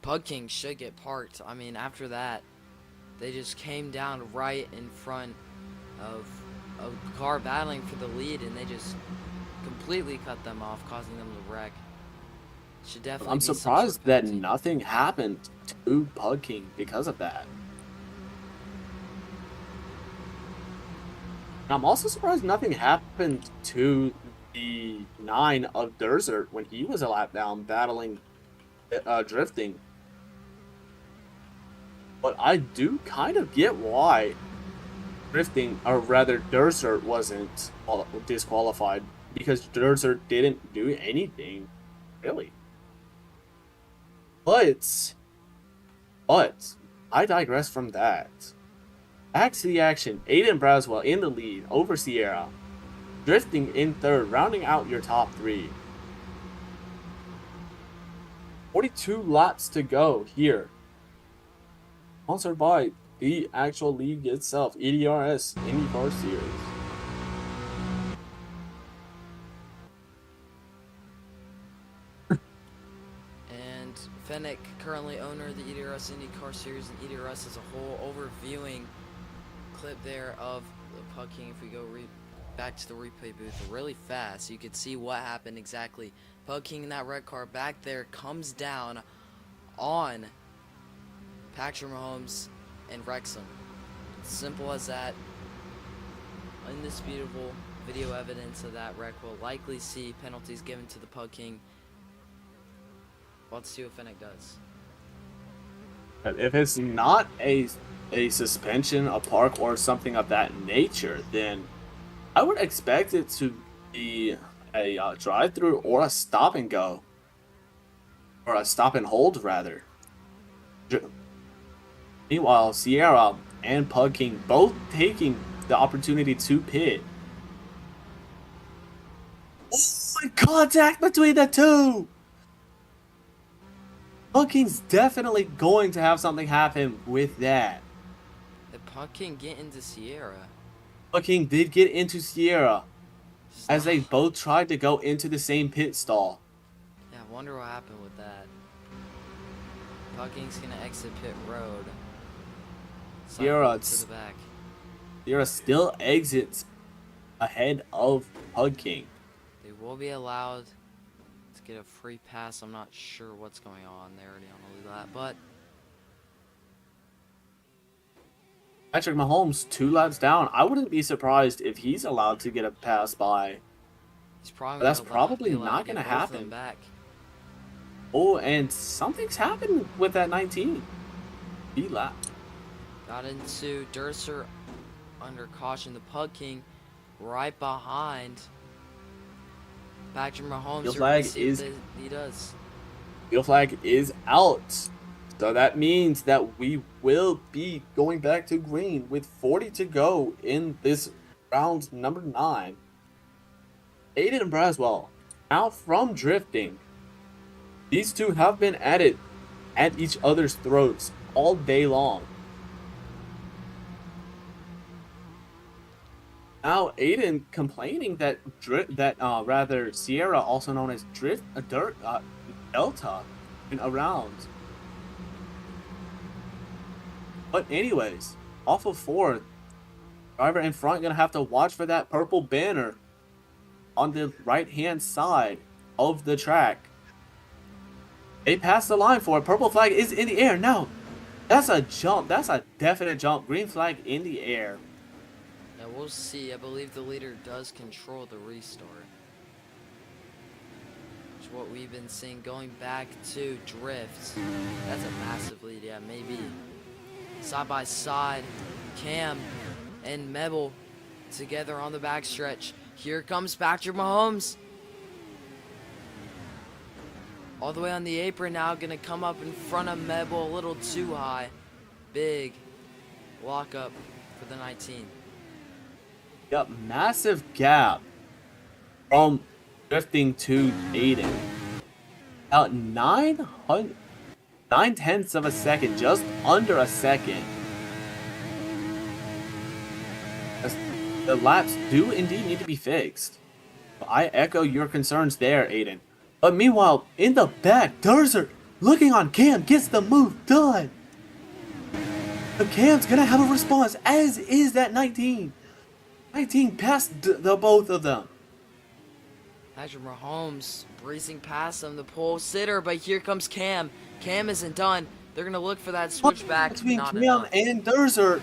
Pug King should get parked. I mean, after that, they just came down right in front of a car battling for the lead, and they just completely cut them off, causing them to wreck. Should definitely I'm be some sort of surprised that penalty. nothing happened to Pug King because of that. And I'm also surprised nothing happened to the 9 of Desert when he was a lap down battling drifting. But I do kind of get why drifting, or rather Desert, wasn't disqualified, because Desert didn't do anything, really. But I digress from that. Back to the action. Aiden Braswell in the lead over Sierra. Drifting in third, rounding out your top 3. 42 laps to go here. Sponsored by the actual league itself, EDRS Indycar Series. And Fennec, currently owner of the EDRS IndyCar Series and EDRS as a whole, overviewing clip there of the Pug King. If we go back to the replay booth really fast, you could see what happened exactly. Pug King in that red car back there comes down on Patrick Mahomes and Wrexham. Simple as that. Indisputable video evidence of that wreck. Will likely see penalties given to the Pug King. Let's see what Fennec does. If it's not a suspension, a park, or something of that nature, then I would expect it to be a drive-through or a stop and go, or a stop and hold rather. Meanwhile, Sierra and Pug King both taking the opportunity to pit. Oh my, contact between the two! Pug King's definitely going to have something happen with that. The Pug King get into Sierra. Pug King did get into Sierra as they both tried to go into the same pit stall. Yeah, I wonder what happened with that. Pug King's gonna exit pit road. Sierra To the back. Sierra still exits ahead of Pug King. They will be allowed to get a free pass. I'm not sure what's going on. They're already on the lap, but Patrick Mahomes 2 laps down. I wouldn't be surprised if he's allowed to get a pass by. he's probably That's gonna probably be allowed not to going get to both of them happen. back. Oh, and something's happened with that 19. He lap. Got into Durser under caution. The Pug King right behind Patrick Mahomes. Field flag is he does. Field flag is out. So that means that we will be going back to green with 40 to go in this round number 9. Aiden and Braswell out from drifting. These two have been at it at each other's throats all day long. Now Aiden complaining that Sierra, also known as Delta, been around. But anyways, off of 4th, driver in front gonna have to watch for that purple banner on the right hand side of the track. They passed the line for it. Purple flag is in the air. No, that's a jump. That's a definite jump. Green flag in the air. Yeah, we'll see. I believe the leader does control the restart. Which is what we've been seeing going back to drifts. That's a massive lead. Yeah, maybe. Side by side, Cam and Mebel together on the backstretch. Here comes Patrick Mahomes. All the way on the apron now, gonna come up in front of Mebel a little too high. Big lockup for the 19. Yep, massive gap from drifting to Aiden. About 9/10 of a second, just under a second. The laps do indeed need to be fixed. I echo your concerns there, Aiden. But meanwhile, in the back, Durzer, looking on Cam, gets the move done. But Cam's gonna have a response, as is that 19. 19 past the both of them. Patrick Mahomes breezing past him, the pole sitter, but here comes Cam. Cam isn't done. They're going to look for that switchback. Between Not Cam enough. and Durzer.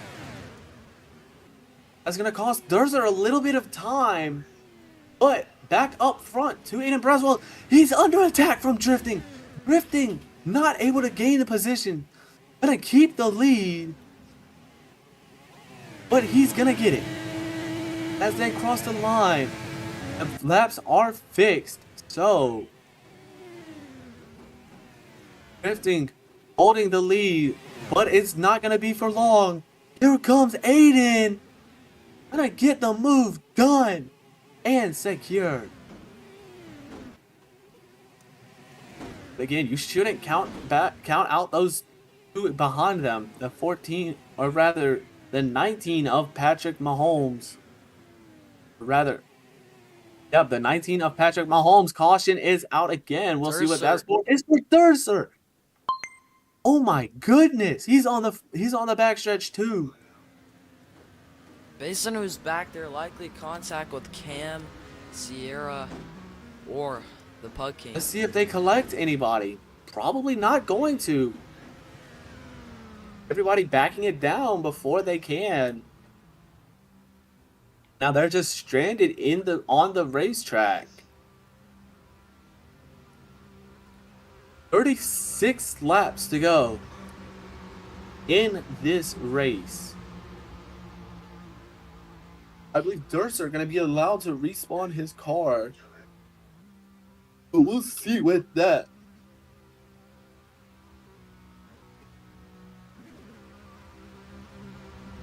That's gonna cost Durzer a little bit of time. But back up front to Aiden Braswell. He's under attack from Drifting. Drifting not able to gain the position. Gonna keep the lead. But he's gonna get it. As they cross the line. The laps are fixed. So Drifting holding the lead. But it's not gonna be for long. Here comes Aiden. Gonna get the move done. And secured. Again, you shouldn't count out those two behind them. The 14, or rather, the 19 of Patrick Mahomes. Or rather, yep, the 19 of Patrick Mahomes. Caution is out again. We'll see what that's for. It's for Durser. Oh my goodness, he's on the backstretch too. Based on who's back there, likely contact with Cam, Sierra, or the Pug King. Let's see if they collect anybody. Probably not going to. Everybody backing it down before they can. Now they're just stranded on the racetrack. 36 laps to go in this race. I believe Durst are going to be allowed to respawn his car. But we'll see with that.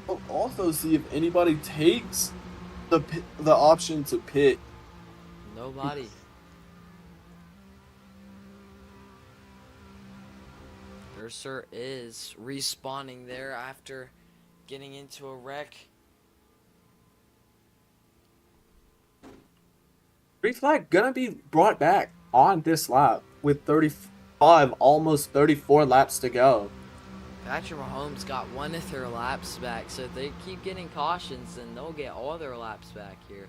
We'll also see if anybody takes the option to pit. Nobody. Durser is respawning there after getting into a wreck. Green flag gonna be brought back on this lap with 35, almost 34 laps to go. Patrick Mahomes got one of their laps back, so if they keep getting cautions, then they'll get all their laps back here.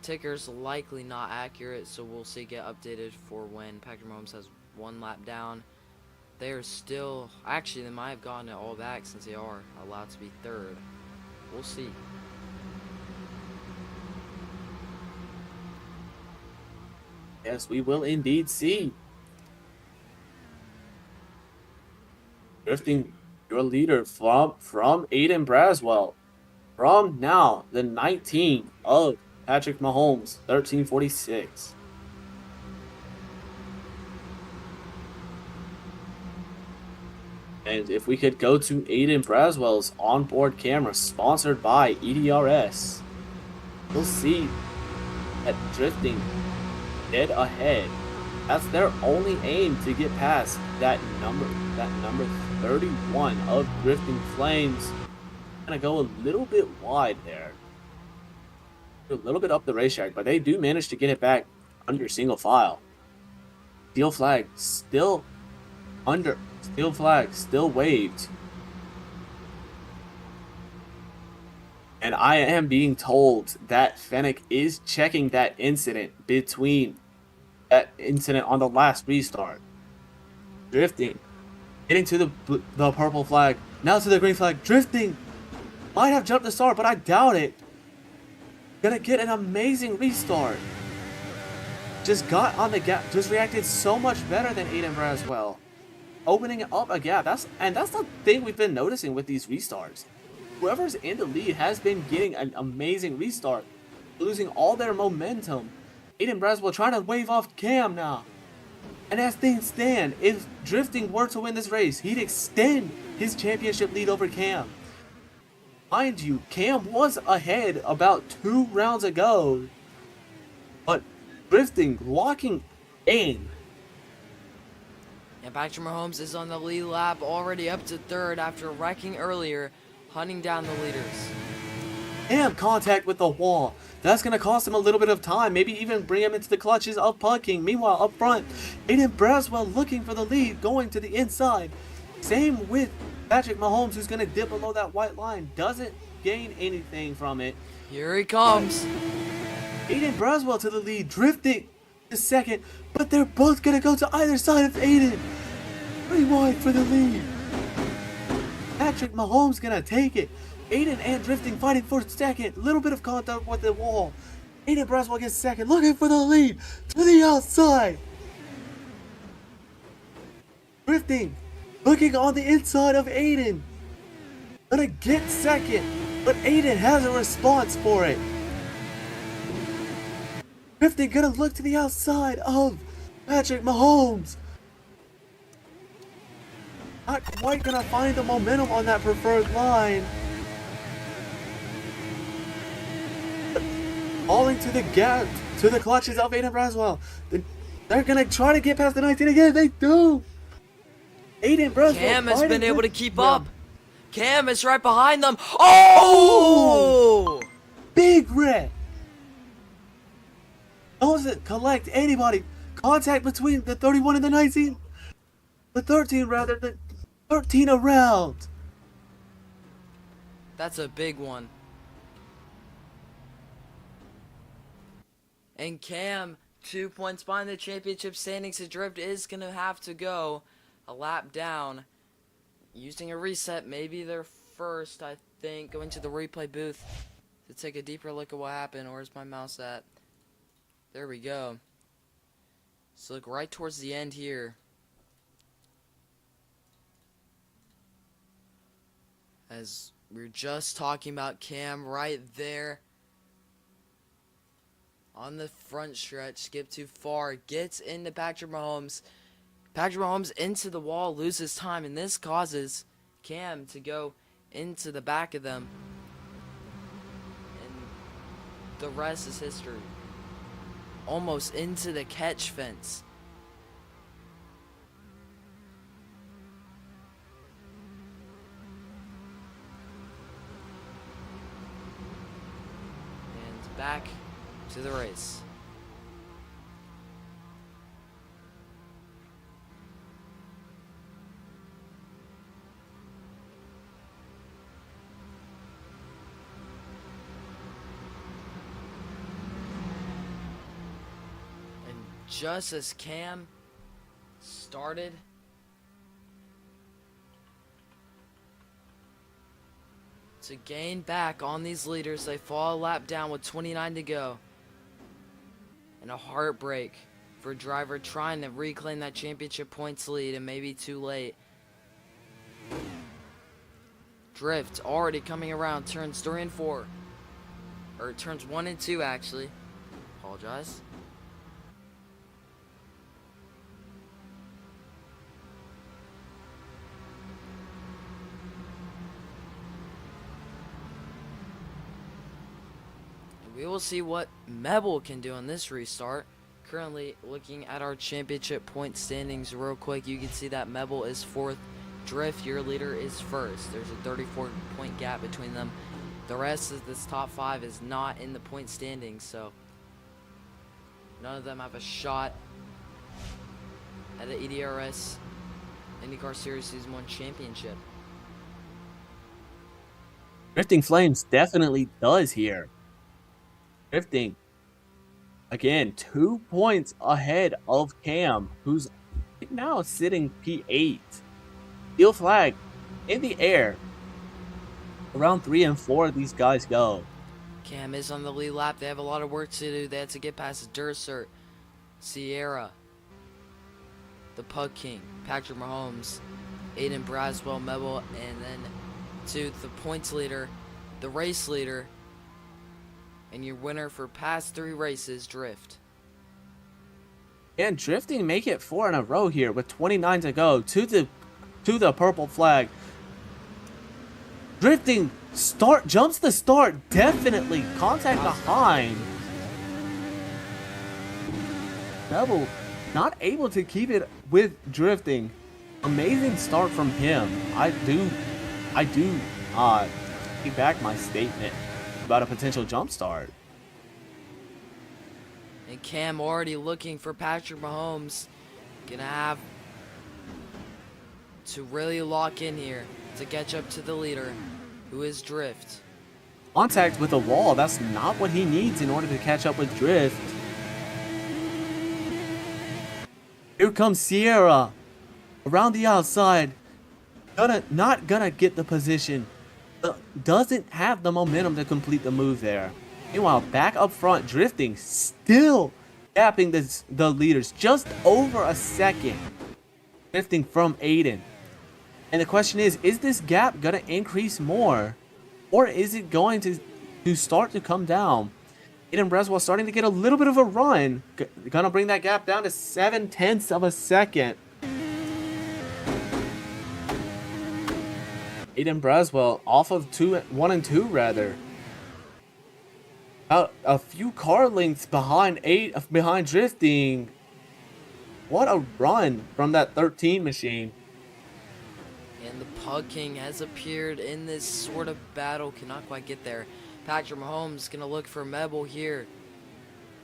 Ticker's likely not accurate, so we'll see get updated for when Patrick Mahomes has one lap down. They are still, actually they might have gotten it all back since they are allowed to be third. We'll see. Yes, we will indeed see. Drifting your leader from Aiden Braswell. From now, the 19 of Patrick Mahomes, 1346. And if we could go to Aiden Braswell's onboard camera, sponsored by EDRS, you'll see that Drifting dead ahead. That's their only aim to get past that number 31 of Drifting Flames. Gonna go a little bit wide there. A little bit up the racetrack, but they do manage to get it back under single file. Steel flag still under. Steel flag still waved. And I am being told that Fennec is checking that incident on the last restart. Drifting. Getting to the purple flag. Now to the green flag. Drifting. Might have jumped the start, but I doubt it. Gonna get an amazing restart. Just got on the gap. Just reacted so much better than Aiden Braswell. Opening up a gap. That's the thing we've been noticing with these restarts. Whoever's in the lead has been getting an amazing restart. Losing all their momentum. Aiden Braswell trying to wave off Cam now. And as things stand, if Drifting were to win this race, he'd extend his championship lead over Cam. Mind you, Cam was ahead about 2 rounds ago. But Drifting locking in. And Patrick Mahomes is on the lead lap, already up to third after wrecking earlier, hunting down the leaders. And contact with the wall. That's going to cost him a little bit of time, maybe even bring him into the clutches of Pug King. Meanwhile, up front, Aiden Braswell looking for the lead, going to the inside. Same with Patrick Mahomes, who's going to dip below that white line. Doesn't gain anything from it. Here he comes. Aiden Braswell to the lead, drifting to second, but they're both going to go to either side of Aiden. Pretty wide for the lead. Patrick Mahomes going to take it. Aiden and Drifting fighting for second. Little bit of contact with the wall. Aiden Braswell gets second, looking for the lead to the outside. Drifting, looking on the inside of Aiden. Gonna get second, but Aiden has a response for it. Drifting gonna look to the outside of Patrick Mahomes. Not quite gonna find the momentum on that preferred line. Falling to the gap, to the clutches of Aiden Braswell. They're gonna try to get past the 19 again. They do. Aiden Braswell. Cam has been able to keep up. Cam is right behind them. Oh! Big wreck. Doesn't collect anybody. Contact between the 31 and the 19. The 13 rather. The 13 around. That's a big one. And Cam, 2 points behind the championship standings. The drift is going to have to go a lap down. Using a reset, maybe they're first, I think. Going to the replay booth to take a deeper look at what happened. Where's my mouse at? There we go. So look right towards the end here. As we were just talking about Cam right there. On the front stretch, skip too far, gets into Patrick Mahomes. Patrick Mahomes into the wall, loses time, and this causes Cam to go into the back of them. And the rest is history. Almost into the catch fence. And back to the race. And just as Cam started to gain back on these leaders, they fall a lap down with 29 to go. And a heartbreak for a driver trying to reclaim that championship points lead, and maybe too late. Drift already coming around turns 3 and 4. Or turns 1 and 2 actually. Apologize. We will see what Mebel can do on this restart. Currently looking at our championship point standings real quick. You can see that Mebel is 4th. Drift, your leader, is 1st. There's a 34-point gap between them. The rest of this top 5 is not in the point standings, so none of them have a shot at the EDRS Indycar Series Season 1 championship. Drifting Flames definitely does here. Drifting, again, 2 points ahead of Cam, who's now sitting P8. Steel flag in the air. Around 3 and 4, these guys go. Cam is on the lead lap. They have a lot of work to do. They have to get past Dursert, Sierra, the Pug King, Patrick Mahomes, Aiden Braswell, Mebel, and then to the points leader, the race leader, and your winner for past 3 races, Drift. And Drifting make it 4 in a row here with 29 to go to the purple flag. Drifting jumps the start, definitely contact behind. Mebel not able to keep it with Drifting. Amazing start from him. I do take back my statement about a potential jump start. And Cam already looking for Patrick Mahomes. Gonna have to really lock in here to catch up to the leader, who is Drift. Contact with the wall, that's not what he needs in order to catch up with Drift. Here comes Sierra around the outside. Not gonna get the position. Doesn't have the momentum to complete the move there. Meanwhile, back up front, Drifting still gapping the leaders just over a second. Drifting from Aiden. And the question is this gap gonna increase more? Or is it going to start to come down? Aiden Breswell starting to get a little bit of a run. Gonna bring that gap down to 0.7 of a second. Aiden Breswell off of 1 and 2 rather. About a few car lengths behind Drifting. What a run from that 13 machine. And the Pug King has appeared in this sort of battle. Cannot quite get there. Patrick Mahomes gonna look for Mebel here.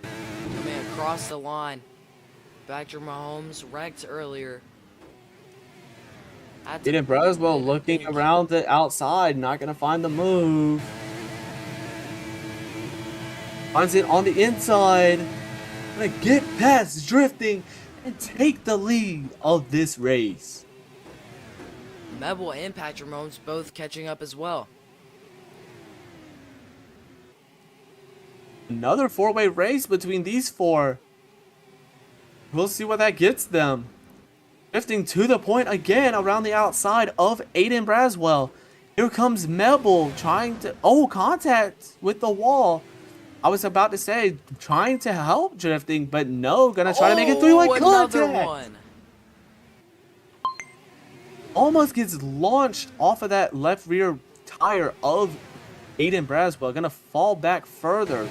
Coming across the line. Patrick Mahomes wrecked earlier. Aiden Breswell looking around the outside, not gonna find the move. Finds it on the inside. Gonna get past Drifting and take the lead of this race. Mebel and Patrick Mahomes both catching up as well. Another 4-way race between these four. We'll see what that gets them. Drifting to the point again around the outside of Aiden Breswell. Here comes Mebel trying to... Oh, contact with the wall. I was about to say, trying to help Drifting, but no, gonna try to make it 3-way contact. Another one. Almost gets launched off of that left rear tire of Aiden Breswell. Gonna fall back further.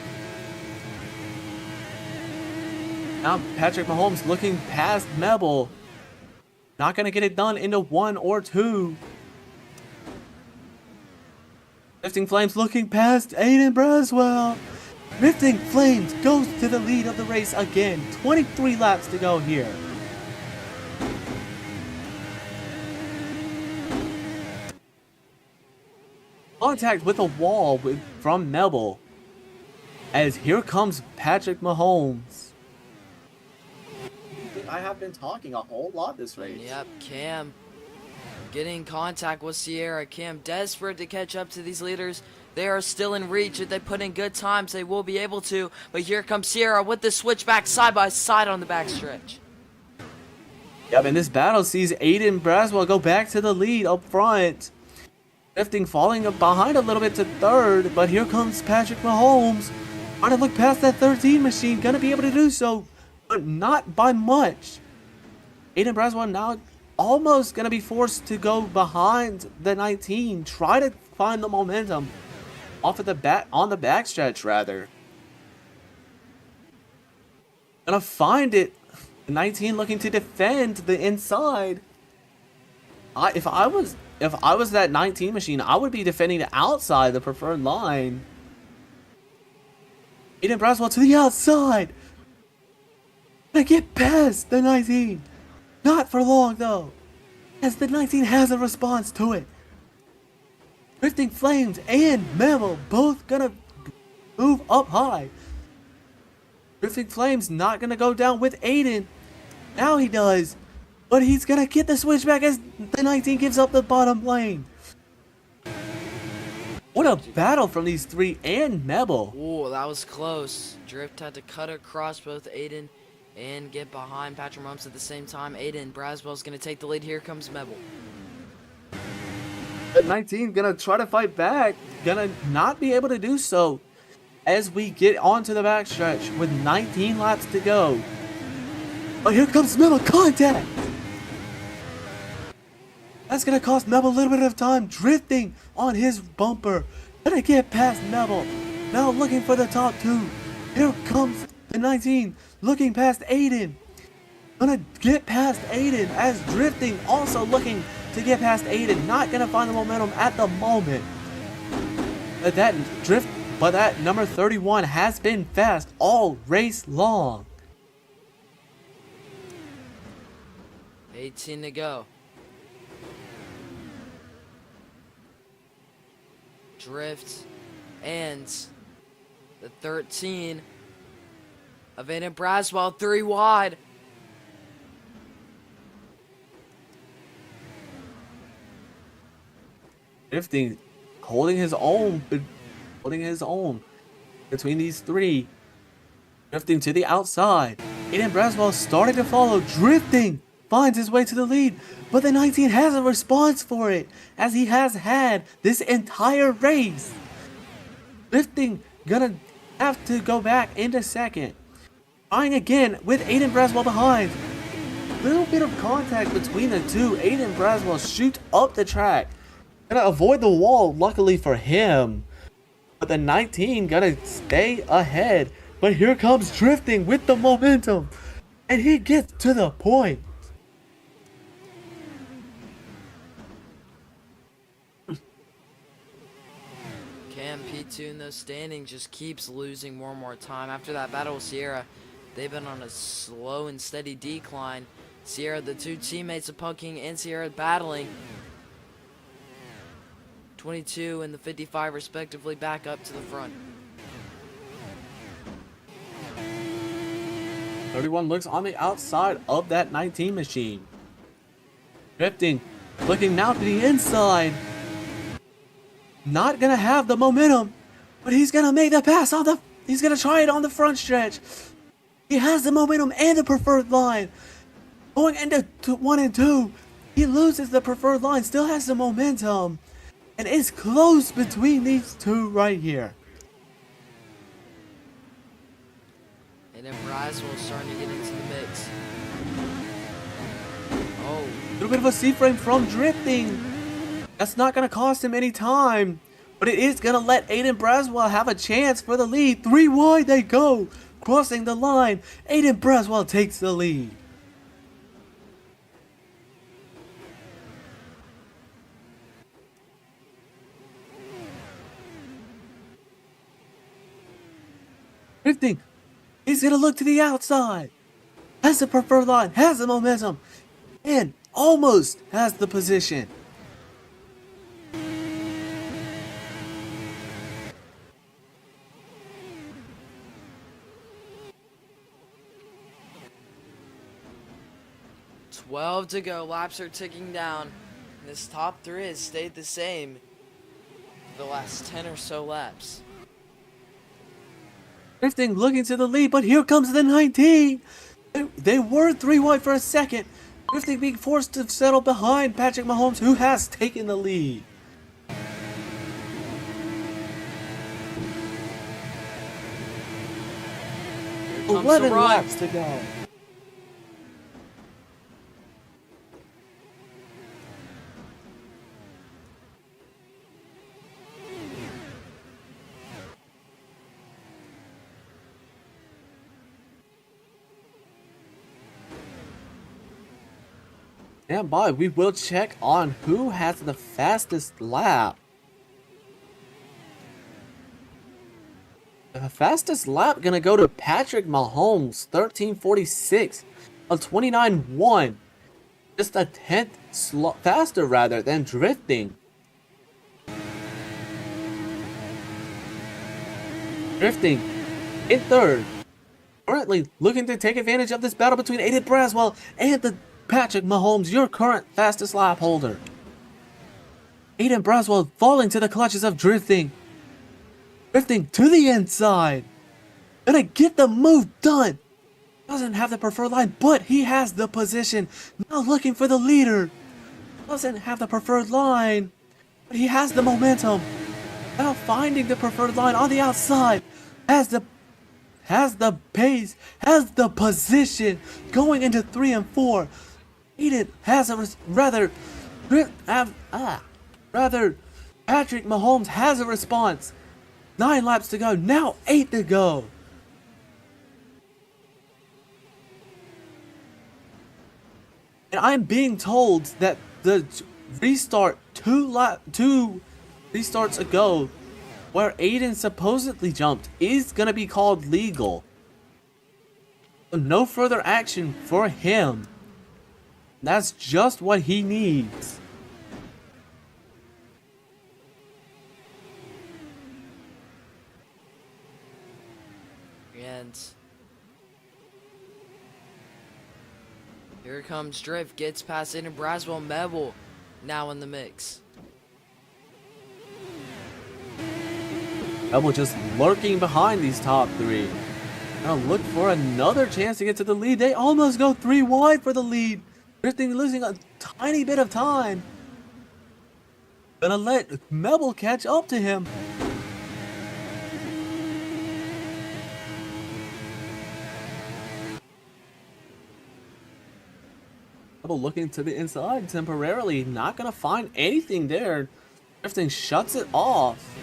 Now Patrick Mahomes looking past Mebel. Not gonna get it done into 1 or 2. Drifting Flames looking past Aiden Breswell. Drifting Flames goes to the lead of the race again. 23 laps to go here. Contact with a wall from Mebel. As here comes Patrick Mahomes. I have been talking a whole lot this race. Yep, Cam getting contact with Sierra. Cam desperate to catch up to these leaders. They are still in reach. If they put in good times, they will be able to. But here comes Sierra with the switchback side by side on the backstretch. Yep, and this battle sees Aiden Breswell go back to the lead up front. Drifting falling behind a little bit to third, but here comes Patrick Mahomes. Trying to look past that 13 machine. Gonna be able to do so, but not by much. Aiden Breswell now almost gonna be forced to go behind the 19. Try to find the momentum off of the backstretch rather. Gonna find it. The 19 looking to defend the inside. If I was that 19 machine, I would be defending the outside, the preferred line. Aiden Breswell to the outside. Gonna get past the 19. Not for long though, as the 19 has a response to it. Drifting Flames and Mebel both gonna move up high. Drifting Flames not gonna go down with Aiden. Now he does. But he's gonna get the switchback as the 19 gives up the bottom lane. What a battle from these three and Mebel. Ooh, that was close. Drift had to cut across both Aiden and get behind Patrick Mahomes at the same time. Aiden Breswell's gonna take the lead. Here comes Mebel. The 19 gonna try to fight back. Gonna not be able to do so as we get onto the backstretch with 19 laps to go. But here comes Mebel, contact. That's gonna cost Mebel a little bit of time. Drifting on his bumper. Gonna get past Mebel. Now looking for the top two. Here comes the 19 looking past Aiden. Gonna get past Aiden as Drifting also looking to get past Aiden. Not gonna find the momentum at the moment. But that but that number 31 has been fast all race long. 18 to go. Drift and the 13 of Aiden Braswell, 3 wide. Drifting, holding his own between these three. Drifting to the outside. Aiden Braswell starting to follow. Drifting finds his way to the lead, but the 19 has a response for it, as he has had this entire race. Drifting gonna have to go back into second. Trying again with Aiden Braswell behind. Little bit of contact between the two. Aiden Braswell shoots up the track. Gonna avoid the wall, luckily for him. But the 19 gonna stay ahead. But here comes Drifting with the momentum. And he gets to the point. Cam P2 in those standings just keeps losing more and more time. After that battle with Sierra, they've been on a slow and steady decline. Sierra, the two teammates of Punking and Sierra battling. 22 and the 55 respectively back up to the front. 31 looks on the outside of that 19 machine. Drifting, looking now to the inside. Not gonna have the momentum, but he's gonna make the pass on the. He's gonna try it on the front stretch. He has the momentum and the preferred line. Going into 1 and 2, he loses the preferred line, still has the momentum. And it's close between these two right here. And then Braswell starting to get into the mix. Oh. A little bit of a C-frame from Drifting. That's not going to cost him any time. But it is going to let Aiden Braswell have a chance for the lead. 3 wide they go. Crossing the line. Aiden Braswell takes the lead. Drifting. He's going to look to the outside. Has the preferred line. Has the momentum. And almost has the position. $12 to go. Laps are ticking down. This top 3 has stayed the same for the last 10 or so laps. Drifting looking to the lead, but here comes the 19. They were 3 wide for a second. Drifting being forced to settle behind Patrick Mahomes, who has taken the lead. Here comes 11 the run. laps to go. Stand by, we will check on who has the fastest lap. The fastest lap gonna go to Patrick Mahomes, 13:46, a 29.1, just a tenth faster rather than Drifting. Drifting in third, currently looking to take advantage of this battle between Aiden Braswell and the Patrick Mahomes, your current fastest lap holder. Aiden Braswell falling to the clutches of Drifting. Drifting to the inside. Gonna get the move done. Doesn't have the preferred line, but he has the position. Now looking for the leader. Doesn't have the preferred line, but he has the momentum. Now finding the preferred line on the outside. Has the pace, has the position. Going into 3 and 4. Aiden has rather Patrick Mahomes has a response. 9 laps to go, now 8 to go. And I'm being told that the restart 2 restarts ago where Aiden supposedly jumped is gonna be called legal. No further action for him. That's just what he needs. And here comes Drift, gets past Aiden Braswell. Mebel now in the mix. Mebel just lurking behind these top three. Gonna look for another chance to get to the lead. They almost go 3 wide for the lead. Drifting losing a tiny bit of time. Gonna let Mebel catch up to him. Mebel looking to the inside temporarily. Not gonna find anything there. Drifting shuts it off.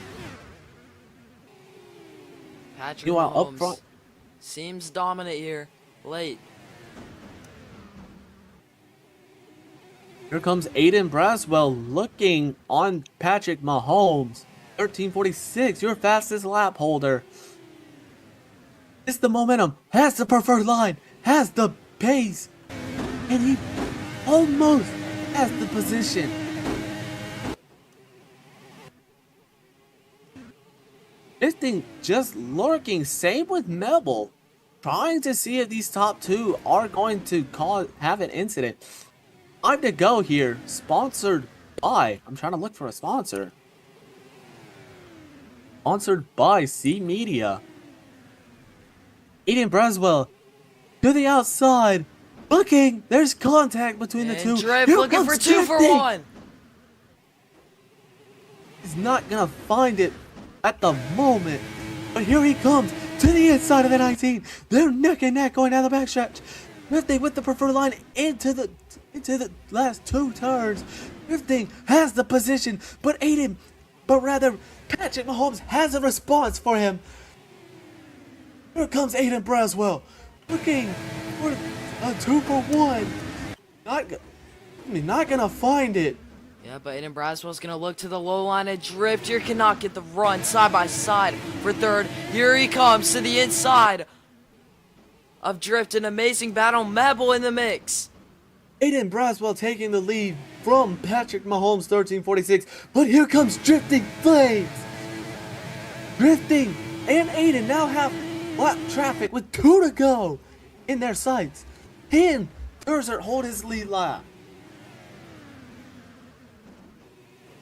Patrick Meanwhile, Mahomes up front. seems dominant here. Late. Here comes Aiden Braswell looking on Patrick Mahomes. 13:46, your fastest lap holder. It's the momentum, has the preferred line, has the pace, and he almost has the position. This thing just lurking, same with Mebel. Trying to see if these top two are going to have an incident. Time to go here. Sponsored by. I'm trying to look for a sponsor. Sponsored by C Media. Aiden Braswell to the outside. Looking. There's contact between the two. Drift looking for 2 for 1. He's not gonna find it at the moment. But here he comes to the inside of the 19. They're neck and neck going down the backstretch. Drifting with the preferred line into the last 2 turns. Drifting has the position, but rather Patrick Mahomes has a response for him. Here comes Aiden Braswell, looking for a 2 for 1. Not gonna find it. Yeah, but Aiden Braswell's gonna look to the low line and Drift here cannot get the run side by side for third. Here he comes to the inside of Drift. An amazing battle. Mebel in the mix. Aiden Braswell taking the lead from Patrick Mahomes, 13:46. But here comes Drifting Flames. Drifting and Aiden now have lap traffic with 2 to go in their sights. He and Thurzer hold his lead lap.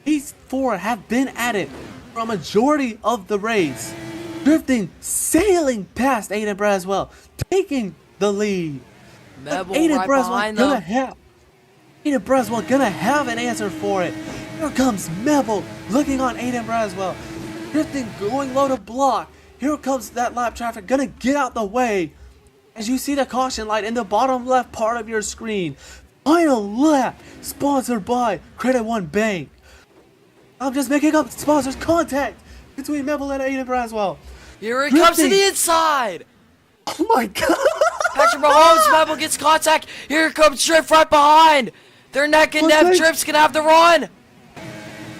These 4 have been at it for a majority of the race. Drifting, sailing past Aiden Braswell, taking the lead. Mebel right behind them. Aiden Braswell gonna have an answer for it. Here comes Mebel looking on Aiden Braswell. Drifting going low to block. Here comes that lap traffic gonna get out the way. As you see the caution light in the bottom left part of your screen. Final lap sponsored by Credit One Bank. I'm just making up sponsors. Contact between Mebel and Aiden Braswell. Here he comes to the inside. Oh my god. Patrick Mahomes, Mebel gets contact. Here comes Drift right behind. They're neck and neck. Drift's gonna have the run.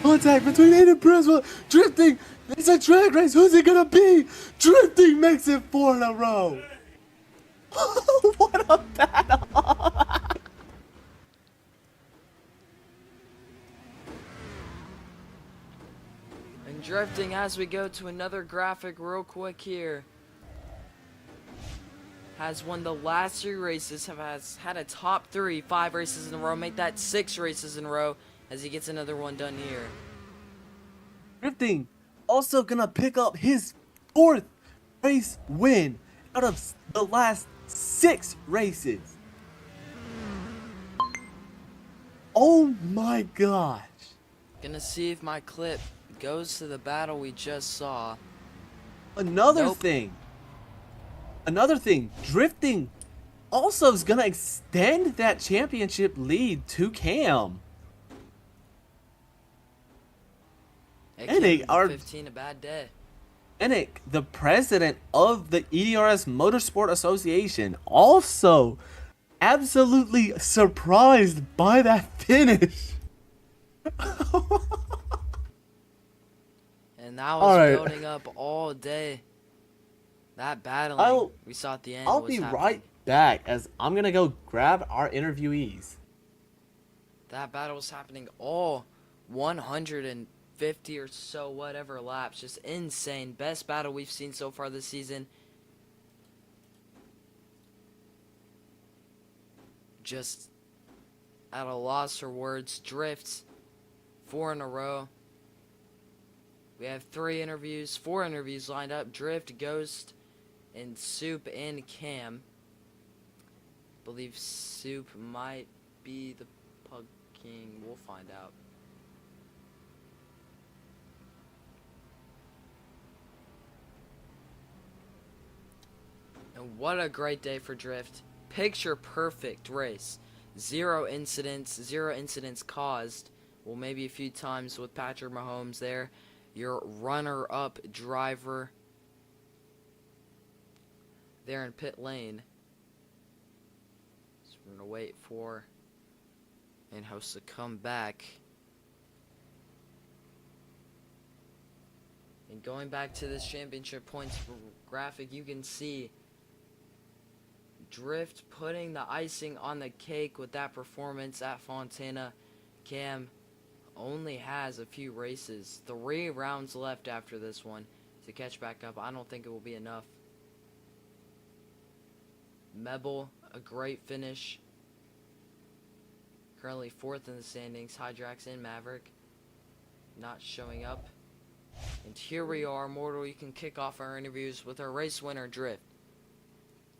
Contact between Aiden Braswell. Drifting. It's a drag race. Who's it gonna be? Drifting makes it 4 in a row. What a battle. And Drifting, as we go to another graphic real quick here, has won the last 3 races, has had a top 3, 5 races in a row, make that 6 races in a row as he gets another one done here. Drifting also gonna pick up his 4th race win out of the last 6 races. Oh my gosh. Gonna see if my clip goes to the battle we just saw. Another thing, Drifting also is gonna extend that championship lead to Cam. Hey, Cam, 15, a bad day. Enik, the president of the EDRS Motorsport Association, also absolutely surprised by that finish. And And that All was right, building up all day. That battling I'll we saw at the end I'll was be happening. right back as I'm gonna go grab our interviewees. That battle was happening all 150 or so whatever laps. Just insane. Best battle we've seen so far this season. Just at a loss for words. Drifts 4 in a row. We have 4 interviews lined up. Drift, Ghost, and Soup and Cam. Believe Soup might be the Pug King. We'll find out. And what a great day for Drift. Picture perfect race. Zero incidents caused. Well, maybe a few times with Patrick Mahomes there. Your runner-up driver there in pit lane. So we're going to wait for in-house to come back. And going back to this championship points graphic, you can see Drift putting the icing on the cake with that performance at Fontana. Cam only has a few races, 3 rounds left after this one to catch back up. I don't think it will be enough. Mebel, a great finish. Currently 4th in the standings. Hydrax and Maverick not showing up. And here we are, Mortal. You can kick off our interviews with our race winner, Drift.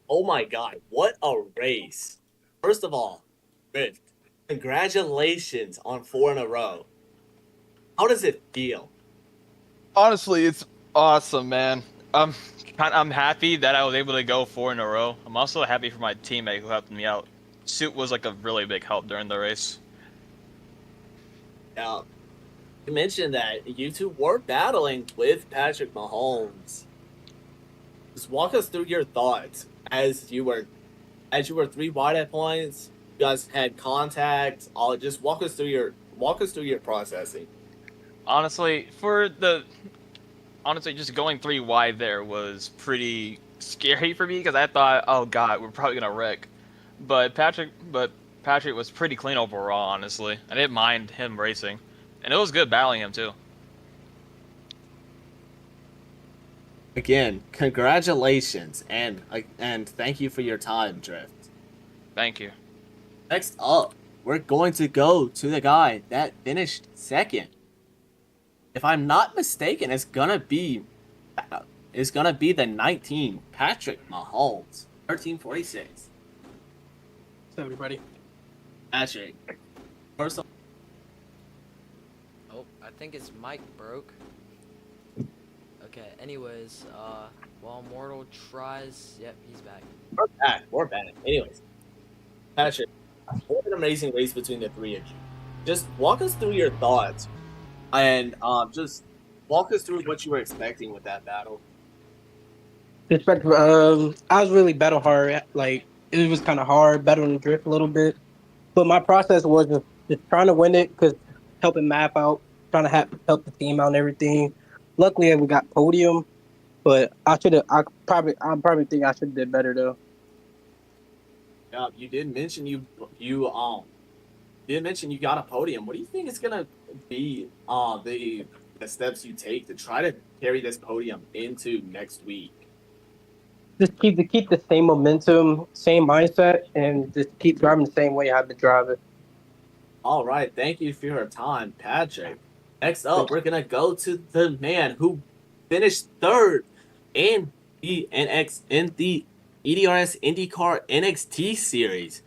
Oh my god, what a race! First of all, Rift, congratulations on 4 in a row. How does it feel? Honestly, it's awesome, man. I'm happy that I was able to go 4 in a row. I'm also happy for my teammate who helped me out. Suit was like a really big help during the race. Now, you mentioned that you two were battling with Patrick Mahomes. Just walk us through your thoughts as you were 3 wide at points. You guys had contact. I'll just walk us through your processing. Honestly, just going 3 wide there was pretty scary for me because I thought, oh god, we're probably gonna wreck. But Patrick was pretty clean overall. Honestly, I didn't mind him racing, and it was good battling him too. Again, congratulations and thank you for your time, Drift. Thank you. Next up, we're going to go to the guy that finished second. If I'm not mistaken, it's gonna be the 19 Patrick Mahomes, 1346. What's up, everybody? Patrick, first of Oh, I think his mic broke. Okay, anyways, while Mortal tries... Yep, he's back. we're back. Anyways, Patrick, what an amazing race between the 3 of you. Just walk us through your thoughts, and just walk us through what you were expecting with that battle. I was really battle hard. Like, it was kind of hard battling the drift a little bit, but my process was just trying to win it because helping map out, trying to help the team out and everything. Luckily, we got podium, but I probably think I should have did better though. Yeah, you did mention you got a podium. What do you think is gonna be the steps you take to try to carry this podium into next week? Just keep the same momentum, same mindset, and just keep driving the same way I've been driving. All right, thank you for your time, Patrick. Next up, we're gonna go to the man who finished third in the EDRS Indycar NXT series.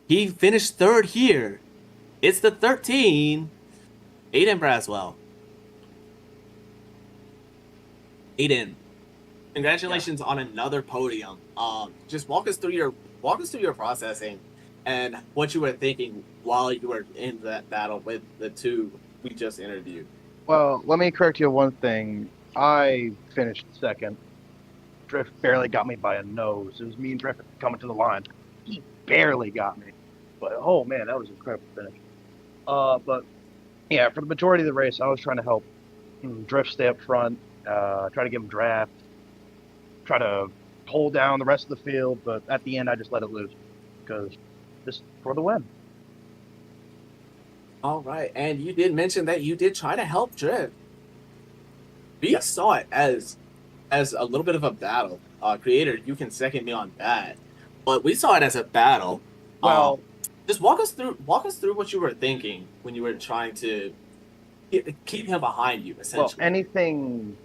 He finished third here. It's the 13, Aiden Braswell. Aiden, congratulations on another podium. Just walk us through your processing and what you were thinking while you were in that battle with the 2 we just interviewed. Well, let me correct you on one thing. I finished second. Drift barely got me by a nose. It was me and Drift coming to the line. He barely got me. But, oh, man, that was an incredible finish. But, yeah, for the majority of the race, I was trying to help Drift stay up front, try to give him draft, try to hold down the rest of the field, but at the end I just let it loose because just for the win. All right, and you did mention that you did try to help Drift. We Yeah. saw it as a little bit of a battle. Creator, you can second me on that, but we saw it as a battle. Well, Just walk us through what you were thinking when you were trying to keep him behind you, essentially. well, anything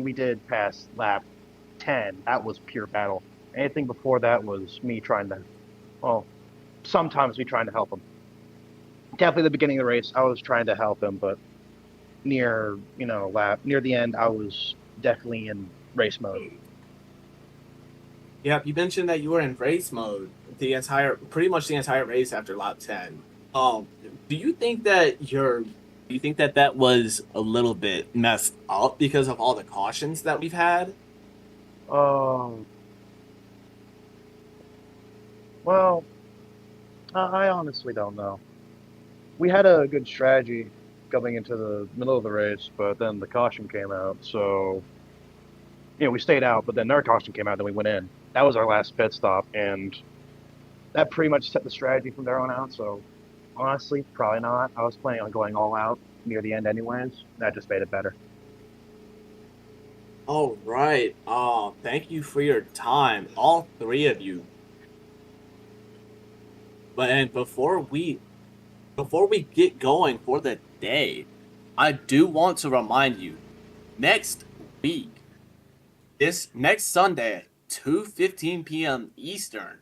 we did past lap 10, that was pure battle. Anything before that was me trying to, well, sometimes me trying to help him. Definitely the beginning of the race, I was trying to help him, but near the end, I was definitely in race mode. Yeah, you mentioned that you were in race mode pretty much the entire race after lap 10. Do you think that that was a little bit messed up because of all the cautions that we've had? Well, I honestly don't know. We had a good strategy coming into the middle of the race, but then the caution came out, so we stayed out, but then their caution came out, then we went in. That was our last pit stop, and that pretty much set the strategy from there on out. So honestly, probably not. I was planning on going all out near the end anyways. That just made it better. All right. Thank you for your time, all three of you. And before we get going for the day, I do want to remind you, next week, this next Sunday at 2:15 p.m. Eastern,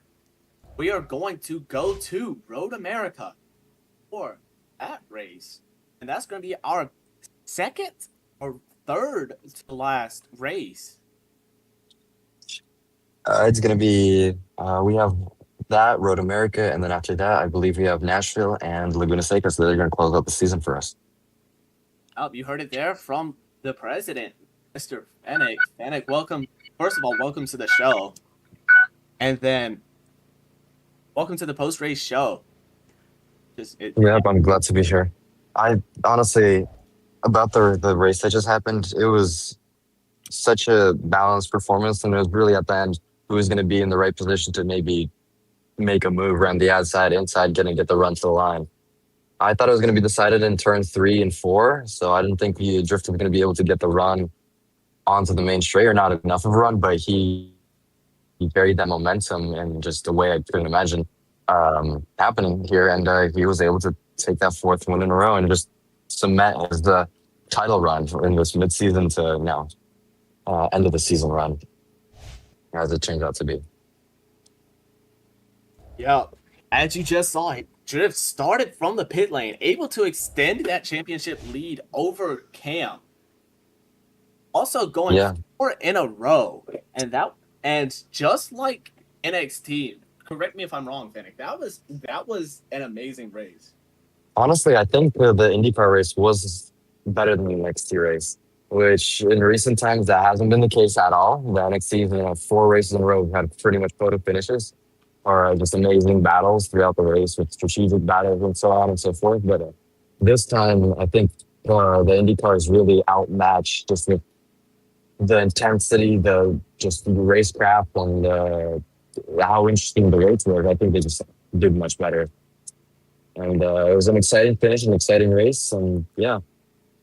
we are going to go to Road America for that race. And that's going to be our second or third to last race. It's going to be, we have that, Road America, and then after that, I believe we have Nashville and Laguna Seca, so they're going to close out the season for us. Oh, you heard it there from the president, Mr. Fennec. Fennec, welcome. First of all, welcome to the show. And then, welcome to the post-race show. Yep, I'm glad to be here. I honestly, about the race that just happened, it was such a balanced performance, and it was really at the end who was going to be in the right position to maybe make a move around the outside, inside, get the run to the line. I thought it was going to be decided in turn 3 and 4, so I didn't think Drift was going to be able to get the run onto the main straight, or not enough of a run, but he carried that momentum in just a way I couldn't imagine happening here, and he was able to take that 4th win in a row and just cement as the title run in this mid-season to now end of the season run, as it turned out to be. Yeah, as you just saw, Drift started from the pit lane, able to extend that championship lead over Cam. Also going 4 in a row, and just like NXT, correct me if I'm wrong, Fennec, that was an amazing race. Honestly, I think the IndyCar race was better than the NXT race, which in recent times that hasn't been the case at all. The NXT, 4 races in a row, had pretty much photo finishes, or just amazing battles throughout the race with strategic battles and so on and so forth. But this time, I think the IndyCars really outmatched just with the intensity, the racecraft, and how interesting the race was. I think they just did much better. And it was an exciting finish, an exciting race. And yeah,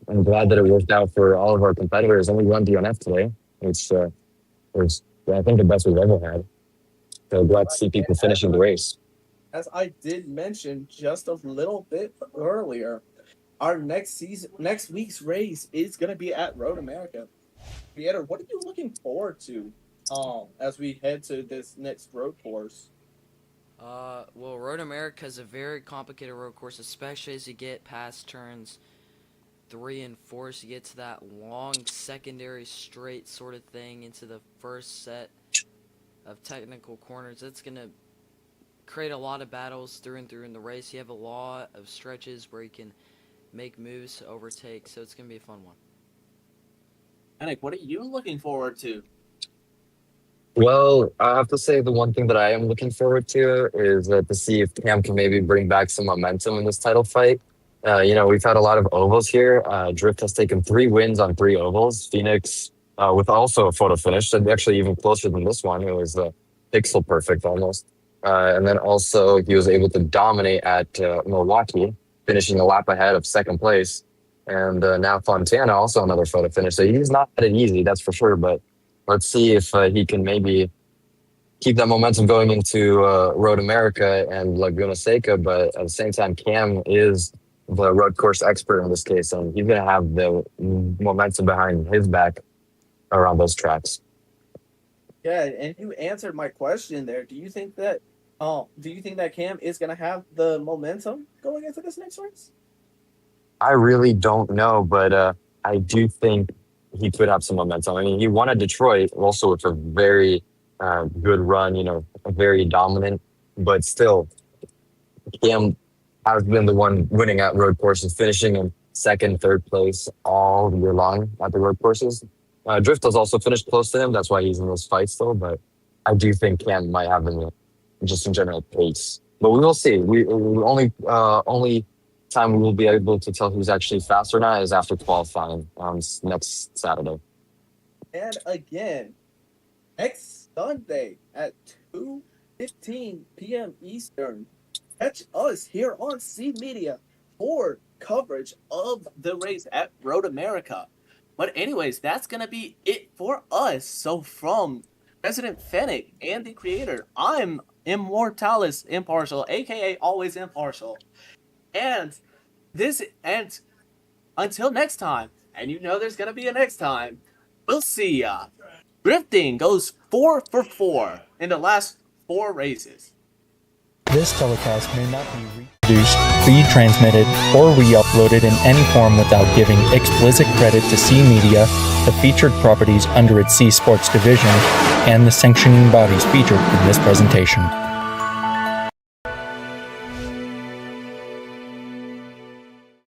I'm glad that it worked out for all of our competitors. Only one DNF today, which was, I think, the best we've ever had. So glad to see people finishing the race. As I did mention just a little bit earlier, our next week's race is going to be at Road America. Creator, what are you looking forward to as we head to this next road course? Well, Road America is a very complicated road course, especially as you get past turns 3 and 4, so you get to that long secondary straight sort of thing into the first set of technical corners. It's going to create a lot of battles through and through in the race. You have a lot of stretches where you can make moves to overtake, so it's going to be a fun one. Anik, what are you looking forward to? Well, I have to say the one thing that I am looking forward to is to see if Cam can maybe bring back some momentum in this title fight. We've had a lot of ovals here. Drift has taken 3 wins on 3 ovals. Phoenix, with also a photo finish, and actually even closer than this one. It was pixel perfect almost. And then also he was able to dominate at Milwaukee, finishing a lap ahead of second place. And now Fontana, also another photo finish. So he's not had it easy, that's for sure. But let's see if he can maybe keep that momentum going into Road America and Laguna Seca. But at the same time, Cam is the road course expert in this case, and he's going to have the momentum behind his back around those tracks. Yeah, and you answered my question there. Do you think that Cam is going to have the momentum going into this next race? I really don't know, but I do think he could have some momentum. I mean, he won at Detroit also with a very good run, very dominant, but still, Cam has been the one winning at road courses, finishing in second, third place all year long at the road courses. Drift has also finished close to him. That's why he's in those fights still. But I do think Cam might have him just in general pace. But we will see. We only time we will be able to tell who's actually fast or not is after qualifying next Saturday. And again, next Sunday at 2:15 p.m. Eastern, catch us here on C Media for coverage of the race at Road America. But anyways, that's going to be it for us. So from President Fennec and the creator, I'm Immortalis Impartial, aka Always Impartial. And until next time, and there's going to be a next time, we'll see ya. Drifting goes 4 for 4 in the last 4 races. This telecast may not be reproduced, retransmitted, or re-uploaded in any form without giving explicit credit to C Media, the featured properties under its C Sports division, and the sanctioning bodies featured in this presentation.